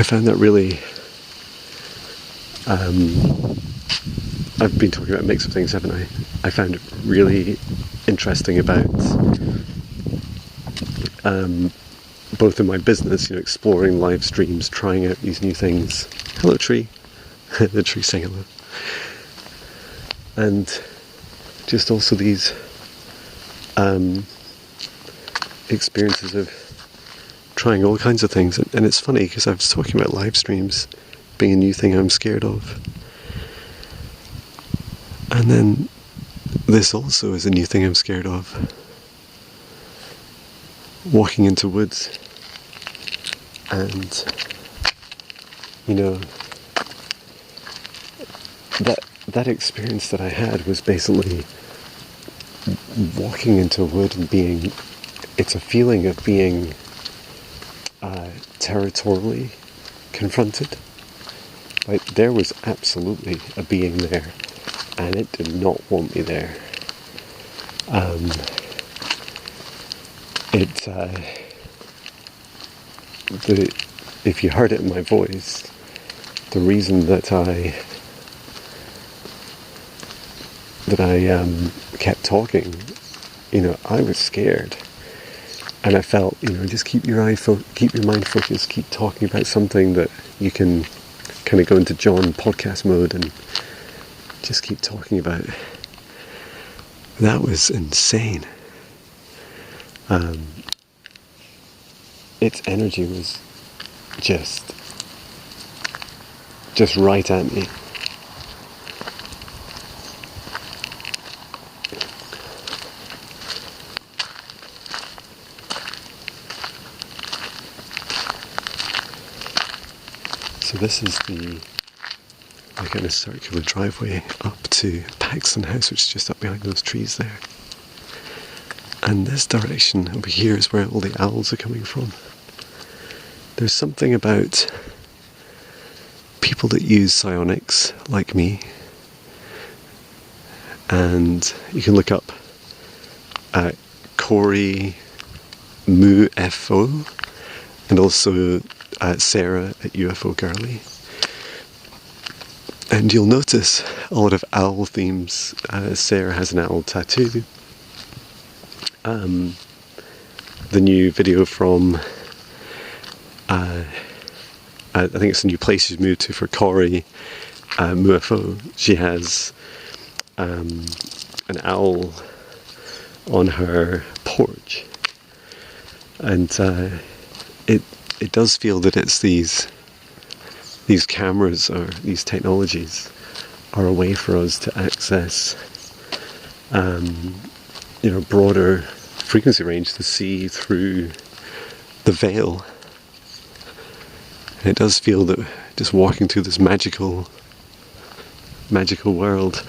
found that really, I've been talking about a mix of things, haven't I? I found it really interesting about both in my business, you know, exploring live streams, trying out these new things. Hello tree. The tree saying hello. And just also these experiences of trying all kinds of things. And it's funny because I was talking about live streams being a new thing I'm scared of. And then this also is a new thing I'm scared of. Walking into woods and, you know, that experience that I had was basically walking into a wood and being, it's a feeling of being territorially confronted. Like, there was absolutely a being there, and it did not want me there. If you heard it in my voice, the reason that I kept talking, you know, I was scared, and I felt, you know, just keep your mind focused, keep talking about something that you can kind of go into Jon podcast mode and just keep talking about. That was insane. Its energy was just right at me. So this is the kind of circular driveway up to Paxton House, which is just up behind those trees there. And this direction over here is where all the owls are coming from. There's something about people that use Sionyx, like me, and you can look up Corey MuFO and also Sarah at UFO Girly. And you'll notice a lot of owl themes. Sarah has an owl tattoo. The new video from I think it's a new place she's moved to for Corey MuFO. She has an owl on her porch, and it does feel that it's these cameras or these technologies are a way for us to access broader frequency range, to see through the veil. And it does feel that just walking through this magical world.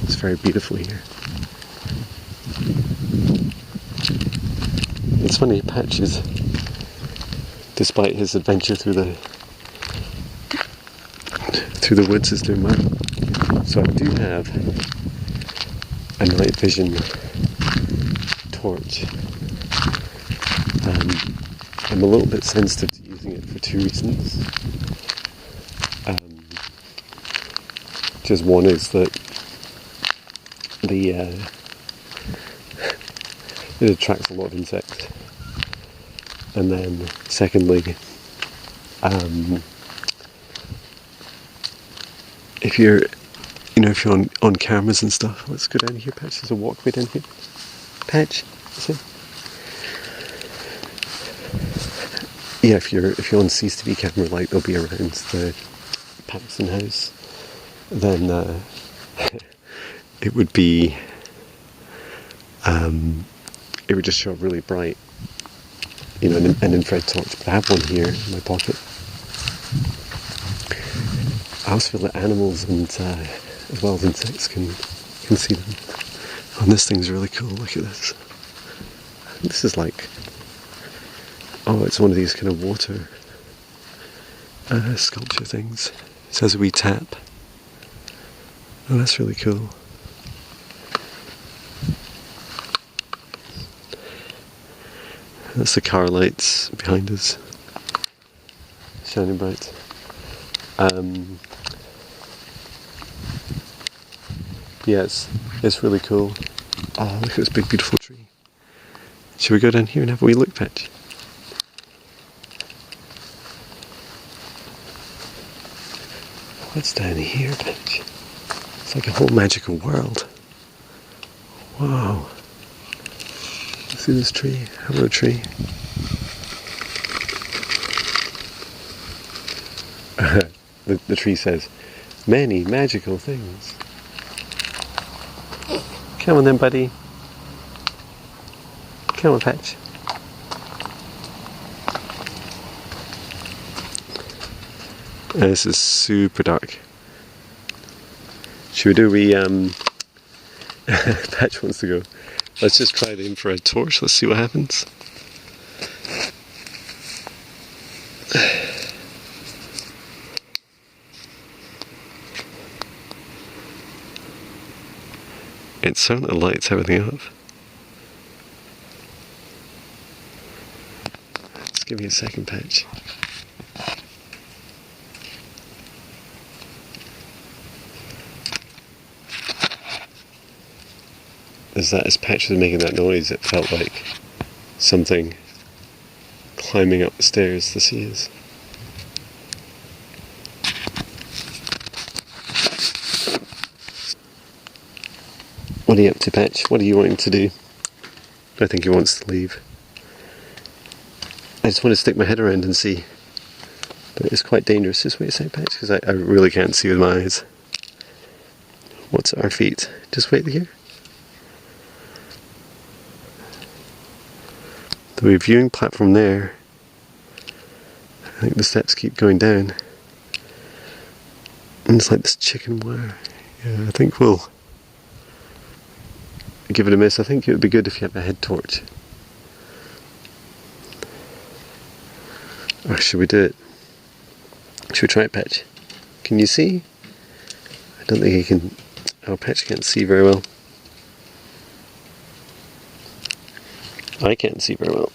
It's very beautiful here. It's funny, Patches, despite his adventure through the woods, is doing well. So I do have a night vision torch. I'm a little bit sensitive to using it for two reasons. Just one is that it attracts a lot of insects, and then secondly, if you're on cameras and stuff, let's go down here, Patch. There's a walkway down here. Patch, listen. Yeah, if you're on CCTV camera, like they'll be around the Paxton house, then it would be it would just show up really bright, an infrared torch. But I have one here in my pocket. I also feel that animals and as well as insects can see them. Oh, and this thing's really cool. Look at this. This is like, it's one of these kind of water sculpture things. It says "We tap." Oh, that's really cool. That's the car lights behind us, shining bright. Yeah, it's really cool. Look at this big beautiful tree. Should we go down here and have a wee look, Patch? What's down here, Patch? It's like a whole magical world. Wow. See this tree? Hello, tree. The tree says, "Many magical things." Come on then, buddy. Come on, Patch. This is super dark. Should we do Patch wants to go. Let's just try the infrared torch. Let's see what happens. It certainly lights everything up. Just give me a second, Patch. As Patch was making that noise, it felt like something climbing up the stairs to see us. What are you up to, Patch? What are you wanting to do? I think he wants to leave. I just want to stick my head around and see. But it's quite dangerous. Just wait a second, Patch, because I really can't see with my eyes. What's at our feet? Just wait here. The reviewing platform there. I think the steps keep going down. And it's like this chicken wire. Yeah, I think we'll give it a miss. I think it would be good if you had a head torch. Or should we do it? Should we try it, Patch? Can you see? I don't think he can. Oh, Patch can't see very well. I can't see very well.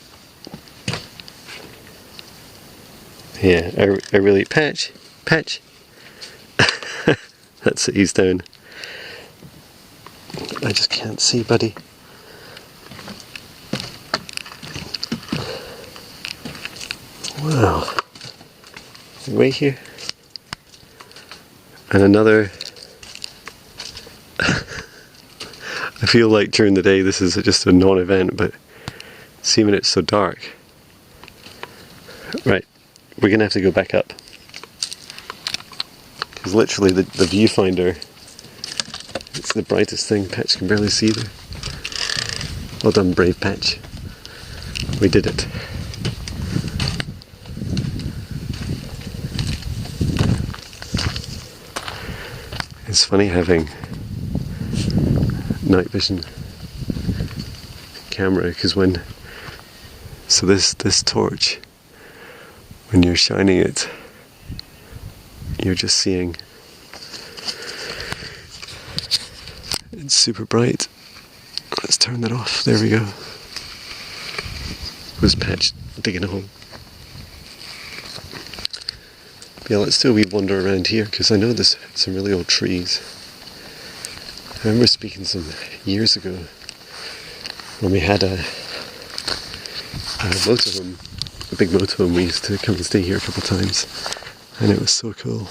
Yeah, I really... Patch! That's it, he's down. I just can't see, buddy. Wow. Wait here. And another... I feel like during the day this is just a non-event, but seeing it's so dark. Right, we're going to have to go back up. Because literally the viewfinder, it's the brightest thing. Patch can barely see there. Well done, brave Patch. We did it. It's funny having night vision camera, because this torch, when you're shining it, you're just seeing it's super bright. Let's turn that off. There we go. Was Patch digging a hole. Yeah, let's do a wee wander around here, because I know there's some really old trees. I remember speaking some years ago when we had a motorhome, a big motorhome. We used to come and stay here a couple of times, and it was so cool.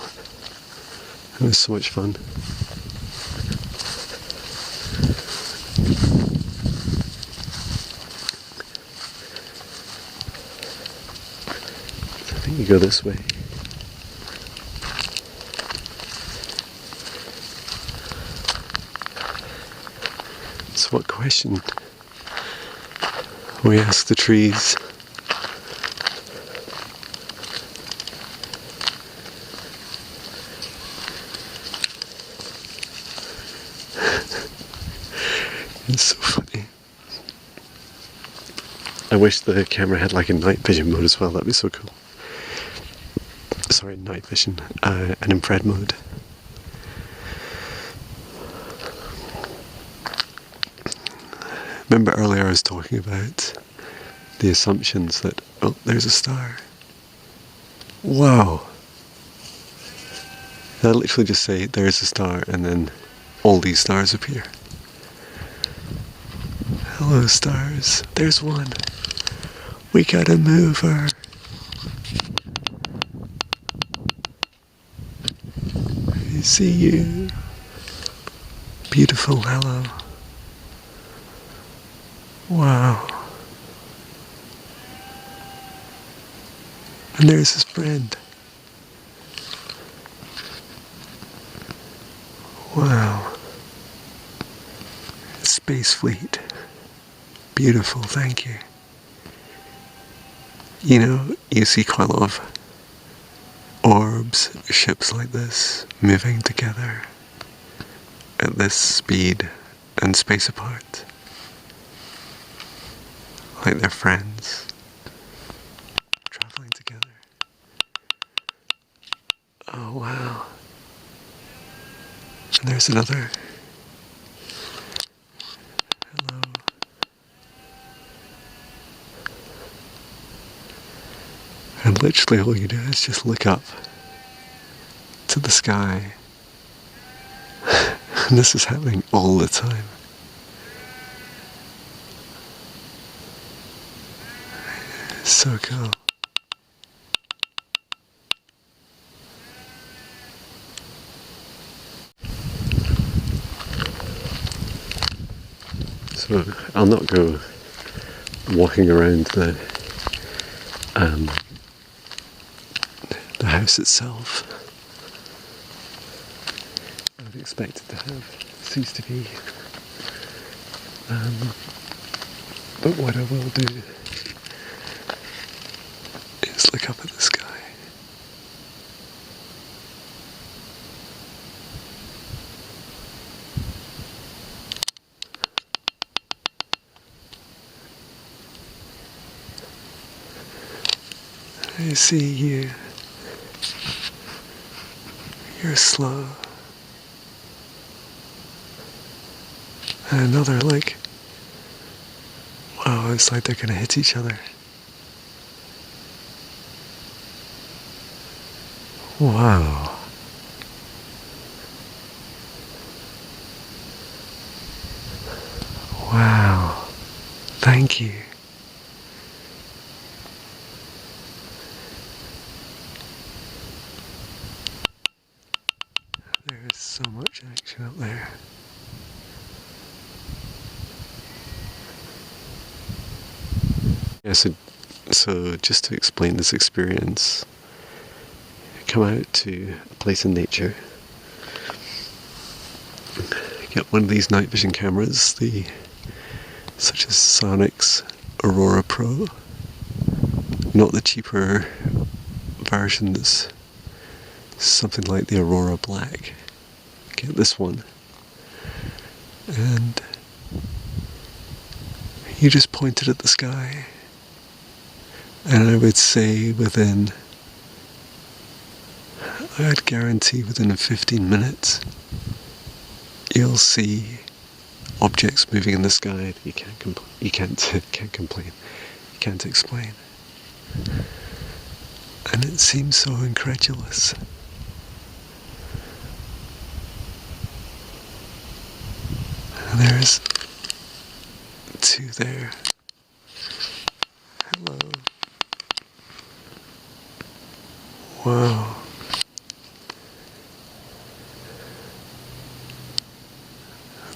It was so much fun. I think you go this way. So what question we ask the trees? It's so funny. I wish the camera had like a night vision mode as well. That'd be so cool. Sorry, night vision, an infrared mode. Remember earlier I was talking about the assumptions that, oh, there's a star. Wow. I literally just say, there's a star, and then all these stars appear. Hello, stars. There's one. We gotta move her. I see you. Beautiful, hello. Wow. And there's his friend. Wow. Space fleet. Beautiful, thank you. You know, you see quite a lot of orbs, ships like this, moving together at this speed and space apart. Like they're friends, traveling together. Oh wow. And there's another. Hello. And literally all you do is just look up to the sky. And this is happening all the time. So cool. So I'll not go walking around the house itself. I would expect it to have CCTV. But what I will do is look up at the sky. I see you. You're slow. And another, like, wow, it's like they're gonna hit each other. Wow. Wow. Thank you. There is so much action up there. Yeah, so just to explain this experience, come out to a place in nature, get one of these night vision cameras, such as Sionyx Aurora Pro, not the cheaper version that's something like the Aurora Black, get this one. And you just pointed at the sky. And I would say I'd guarantee within 15 minutes, you'll see objects moving in the sky that you can't complain, you can't explain. And it seems so incredulous. And there's two there. Hello. Wow.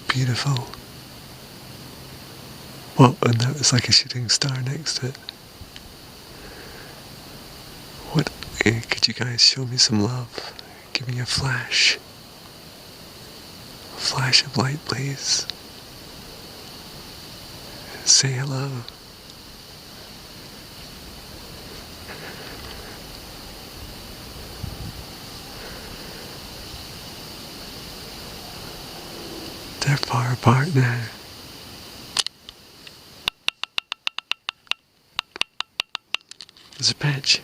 Beautiful. Well, and that was like a shooting star next to it. What? Could you guys show me some love? Give me a flash. A flash of light, please. Say hello. They're far apart now. There's a patch.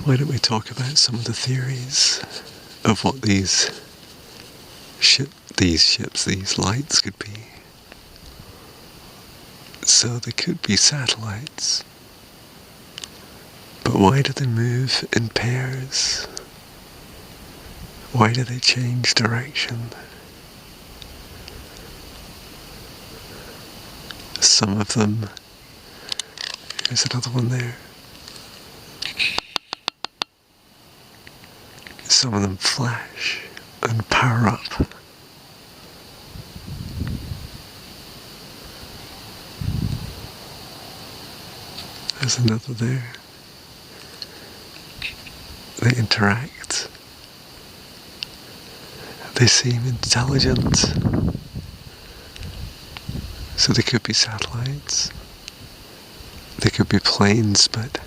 Why don't we talk about some of the theories of what these lights could be? So they could be satellites. But why do they move in pairs? Why do they change direction? Some of them, here's another one there. Some of them flash and power up. There's another there. They interact. They seem intelligent. So they could be satellites. They could be planes, but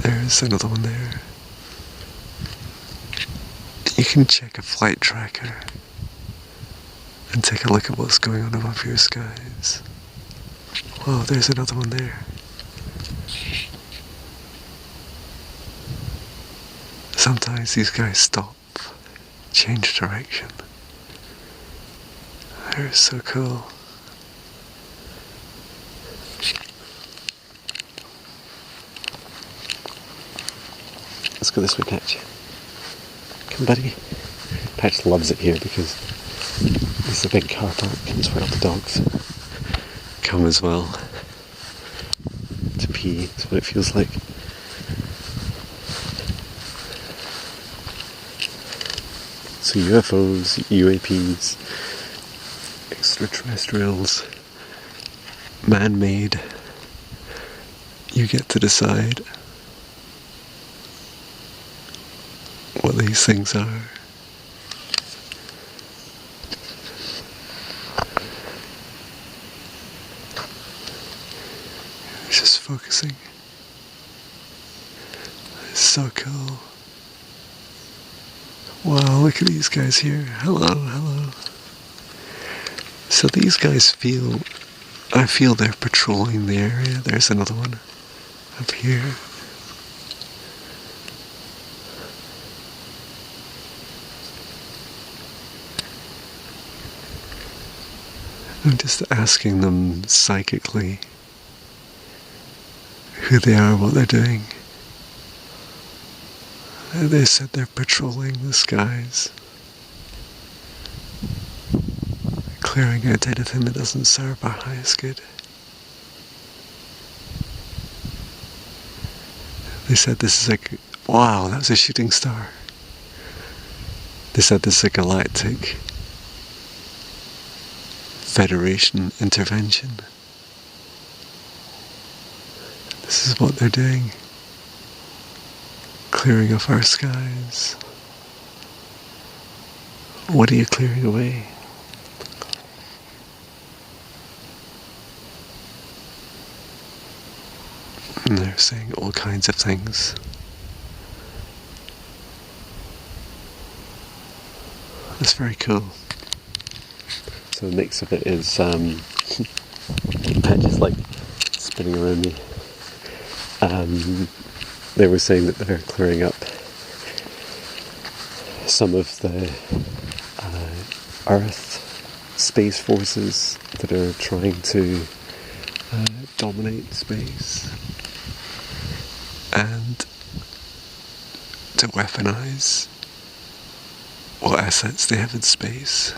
there's another one there. You can check a flight tracker and take a look at what's going on above your skies. Whoa, there's another one there. Sometimes these guys stop, change direction. They're so cool. Let's go this way, Patch. Come, buddy. Patch loves it here because this is a big car park. That's where all the dogs come as well to pee. That's what it feels like. So UFOs, UAPs, extraterrestrials, man-made, you get to decide what these things are. Just focusing. It's so cool. Wow, look at these guys here. Hello, hello. So these guys I feel they're patrolling the area. There's another one up here. I'm just asking them psychically who they are, what they're doing. They said they're patrolling the skies, clearing out anything that doesn't serve our highest good. They said this is wow, that was a shooting star. They said this is a Galactic Federation intervention. This is what they're doing. Clearing off our skies. What are you clearing away? And they're saying all kinds of things. That's very cool. So the mix of it is just like spinning around me. They were saying that they're clearing up some of the Earth space forces that are trying to dominate space and to weaponize what assets they have in space.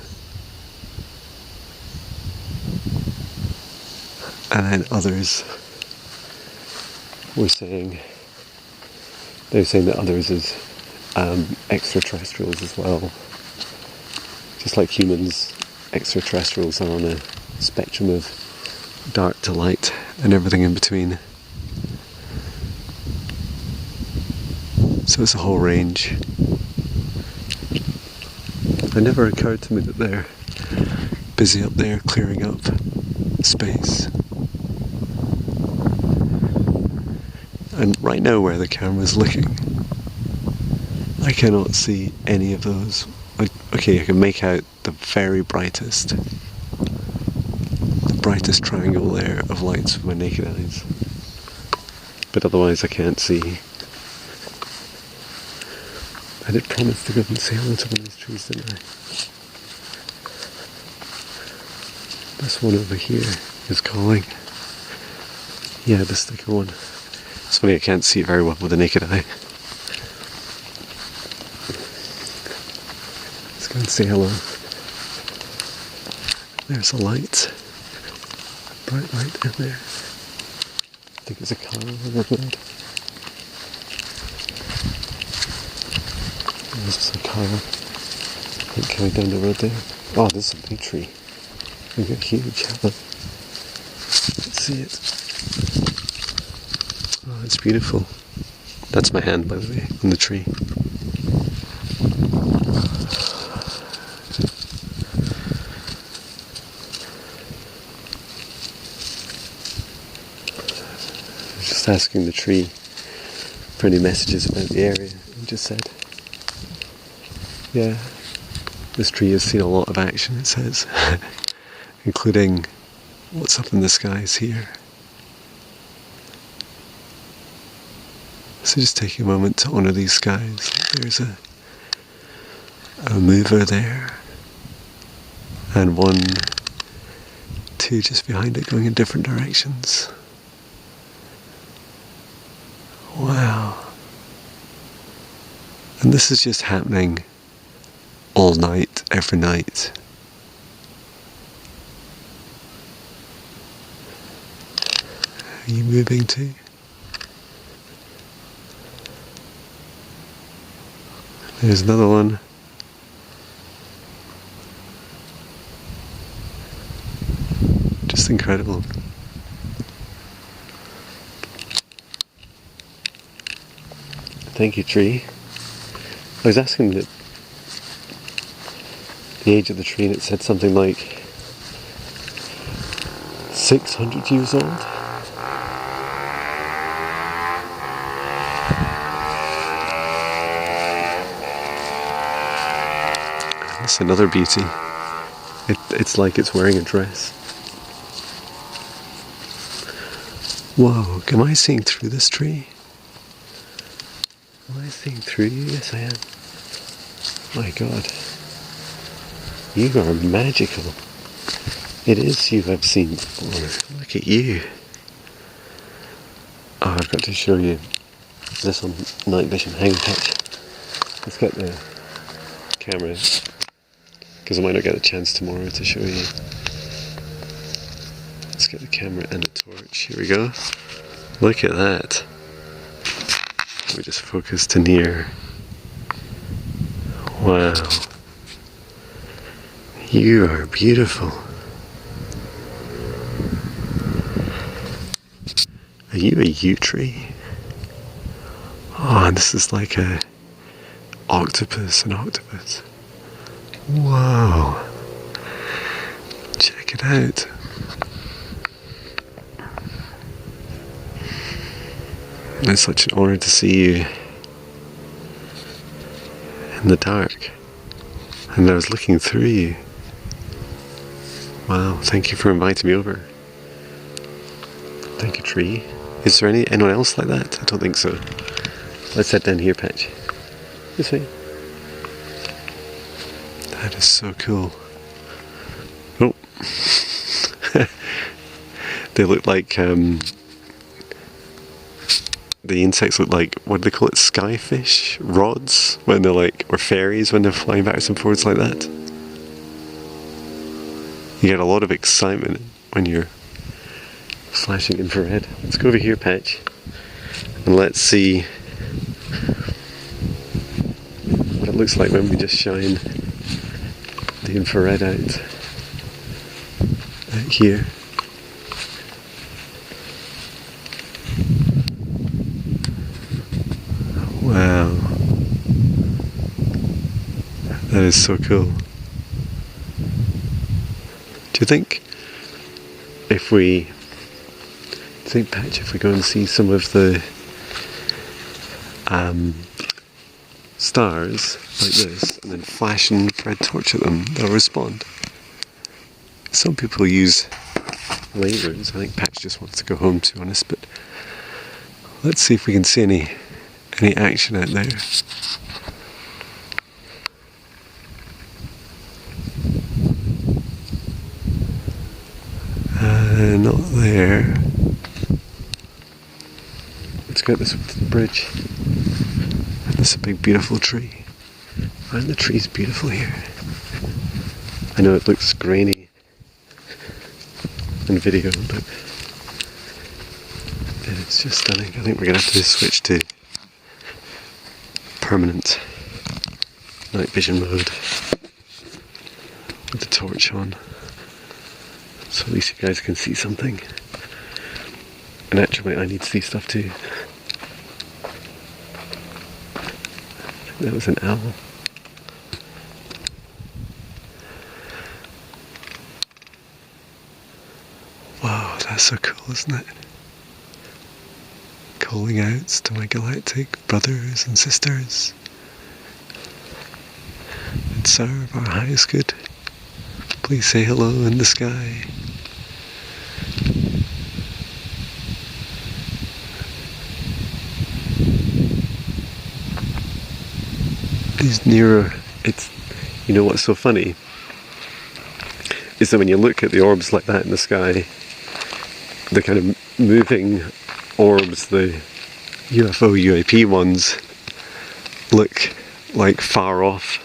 And then others were saying, they were saying that others is extraterrestrials as well. Just like humans, extraterrestrials are on a spectrum of dark to light and everything in between. So it's a whole range. It never occurred to me that they're busy up there clearing up space. And right now where the camera's looking, I cannot see any of those. Okay, I can make out the very brightest triangle there of lights with my naked eyes. But otherwise I can't see. I did promise to go and say hello to one of these trees, didn't I? This one over here is calling. Yeah, this thicker one. It's funny, I can't see it very well with the naked eye. Let's go and say hello. There's a light. A bright light in there. I think it's a car on the road. There's a car. I think coming down the road there. Oh, this is a big tree. Look at huge. Let's see it. Oh, it's beautiful. That's my hand, by the way, on the tree. I was just asking the tree for any messages about the area, and just said, yeah, this tree has seen a lot of action, it says, including what's up in the skies here. So just taking a moment to honour these skies. There's a mover there, and two just behind it going in different directions. Wow. And this is just happening all night, every night. Are you moving too? There's another one. Just incredible. Thank you, tree. I was asking the age of the tree, and it said something like 600 years old. That's another beauty. It's like it's wearing a dress. Whoa, am I seeing through this tree? Am I seeing through you? Yes, I am. My God. You are magical. It is you I've seen before. Look at you. Oh, I've got to show you this on night vision. Hang on, touch. Let's get the camera, because I might not get a chance tomorrow to show you. Let's get the camera and the torch. Here we go. Look at that. Let me just focus to near. Wow. You are beautiful. Are you a yew tree? Oh, and this is like an octopus. Whoa. Check it out. It's such an honour to see you in the dark. And I was looking through you. Wow, thank you for inviting me over. Thank you, tree. Is there anyone else like that? I don't think so. Let's head down here, Patch. This way. That is so cool. Oh. They look like, the insects look like, what do they call it, skyfish rods, when they're like, or fairies when they're flying backwards and forwards like that. You get a lot of excitement when you're flashing infrared. Let's go over here, Patch, and let's see what it looks like when we just shine the infrared out here. Wow, that is so cool. Do you think if we Patch, if we go and see some of the stars like this and then flash an infrared torch at them, they'll respond? Some people use lasers. I think Patch just wants to go home, to be honest, but let's see if we can see any action out there. Not there. Let's get this up to the bridge. And this is a big beautiful tree. And the tree's beautiful here. I know it looks grainy in video, but it's just stunning. I think we're going to have to switch to permanent night vision mode with the torch on, so at least you guys can see something. And actually I need to see stuff too. I think that was an owl. Wow, that's so cool, isn't it? Calling out to my galactic brothers and sisters and serve our highest good. Please say hello in the sky. These nearer, it's, you know what's so funny is that when you look at the orbs like that in the sky, the kind of moving orbs, the UFO, UAP ones, look like far off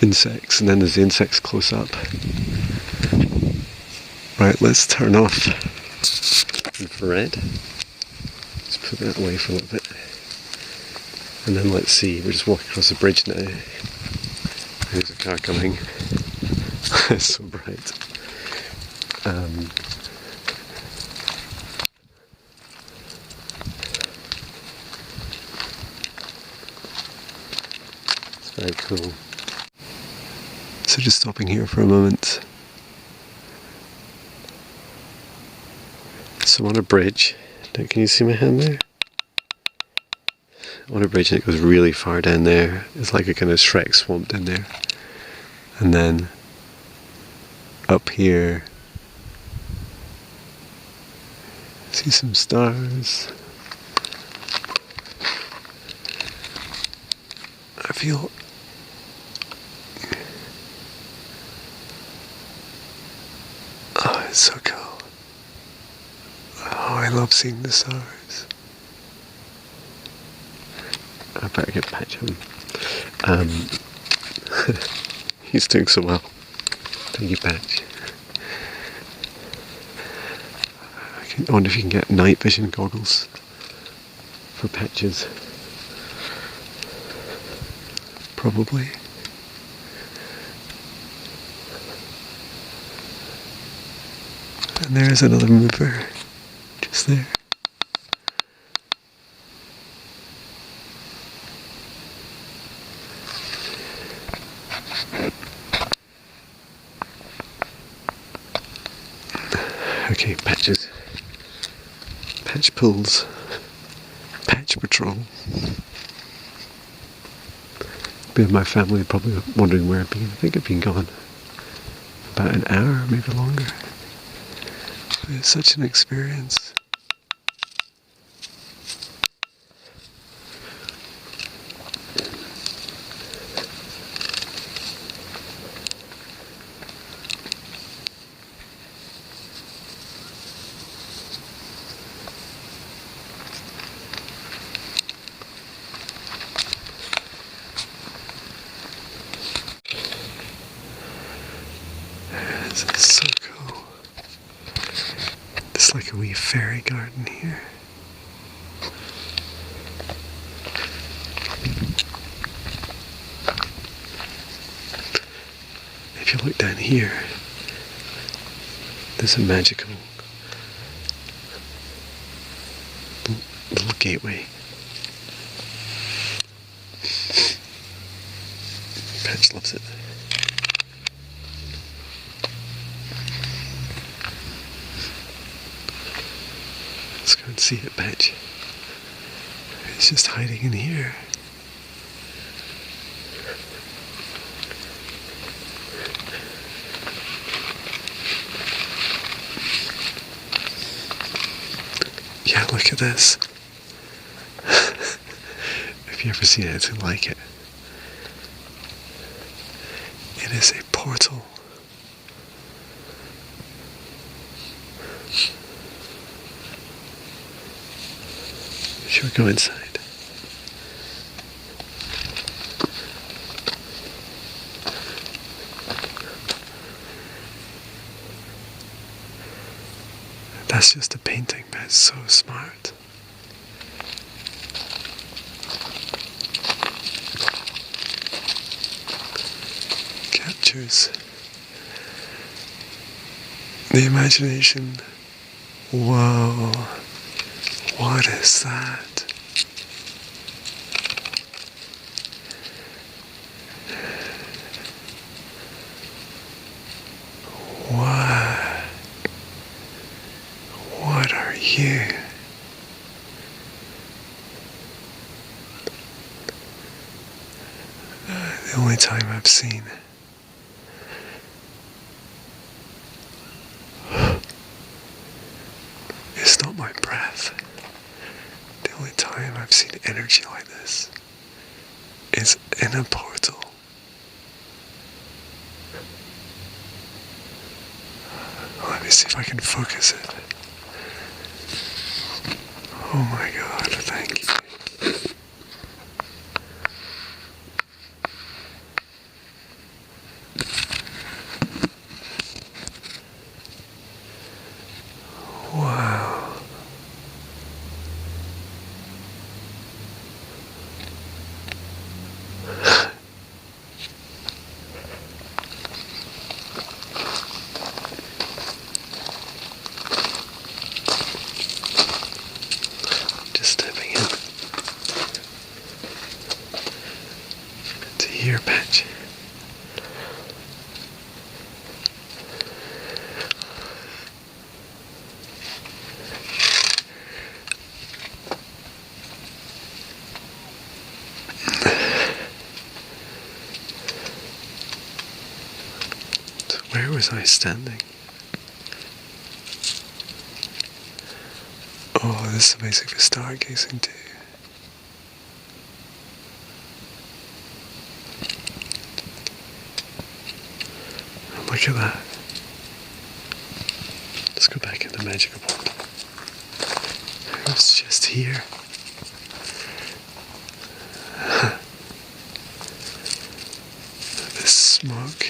insects, and then there's the insects close up. Right, let's turn off infrared. Let's put that away for a little bit. And then let's see, we're just walking across the bridge now. There's a car coming. It's so bright. It's very cool. So just stopping here for a moment. So I'm on a bridge. Now, can you see my hand there? On a bridge, and it goes really far down there. It's like a kind of Shrek swamp down there. And then up here, see some stars. I feel it's so cool. Oh, I love seeing the stars. I better get Patch home. He's doing so well. Thank you, Patch. I wonder if you can get night vision goggles for Patches. Probably. And there's another mover just there. Okay, Patches. Patch pulls. beach patrol. Bit of my family probably wondering where I've been. I think I've been gone about an hour, maybe longer. It's such an experience. This is so cool. It's like a wee fairy garden here. If you look down here, there's a magical little gateway. Patch loves it. Let's go and see it, Patch. It's just hiding in here. Yeah, look at this. Have you ever seen anything like it? It is a portal. Should we go inside? That's just a painting, but it's so smart. Captures the imagination. Whoa, what is that? What are you? The only time I've seen it's not my breath. The only time I've seen energy like this is in a portal. Let me see if I can focus it. Oh my God, thank you. Wow. Just stepping in to here, Patch. So where was I standing? Oh, this is amazing for stargazing too. Look at that. Let's go back in the magical portal. It was just here. This smoke.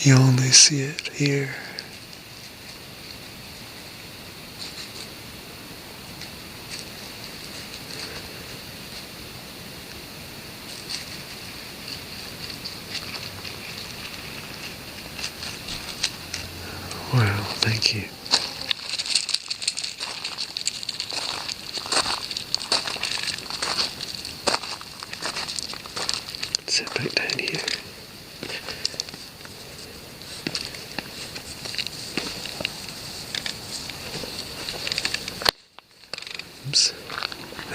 You only see it here. Wow, thank you. Sit back down here.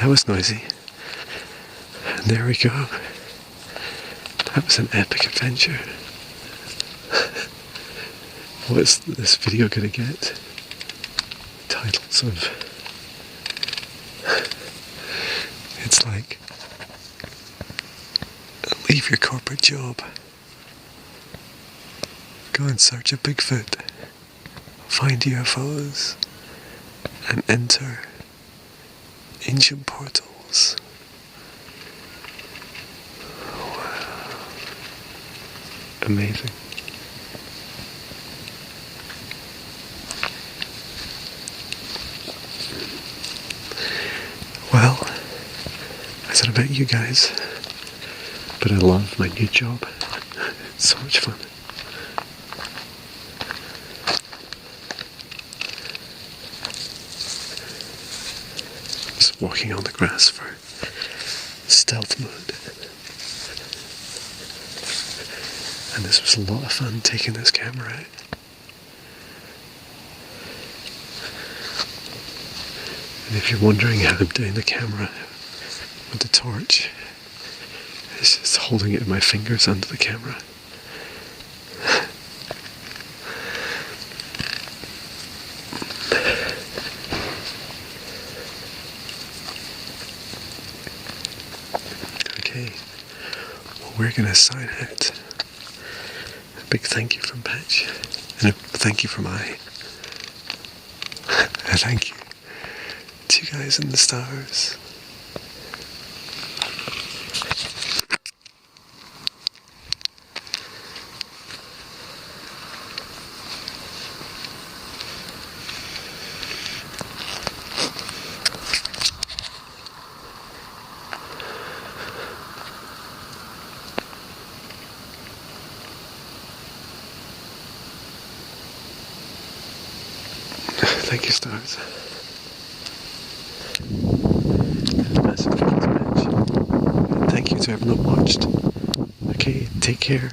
that was noisy. And there we go. That was an epic adventure. What is this video going to get? Titles of... It's like, leave your corporate job. Go in search of Bigfoot. Find UFOs. And enter ancient portals. Wow. Amazing. Well, I don't know about you guys, but I love my new job. It's so much fun. Just walking on the grass for stealth mode. And this was a lot of fun taking this camera out. And if you're wondering how I'm doing the camera with the torch, it's just holding it in my fingers under the camera. Okay, well, we're going to sign out. A big thank you from Patch, and a thank you from I. A thank you to you guys in the stars. Thank you, stars. Massive thanks, Mitch. Thank you to everyone that watched. Okay, take care.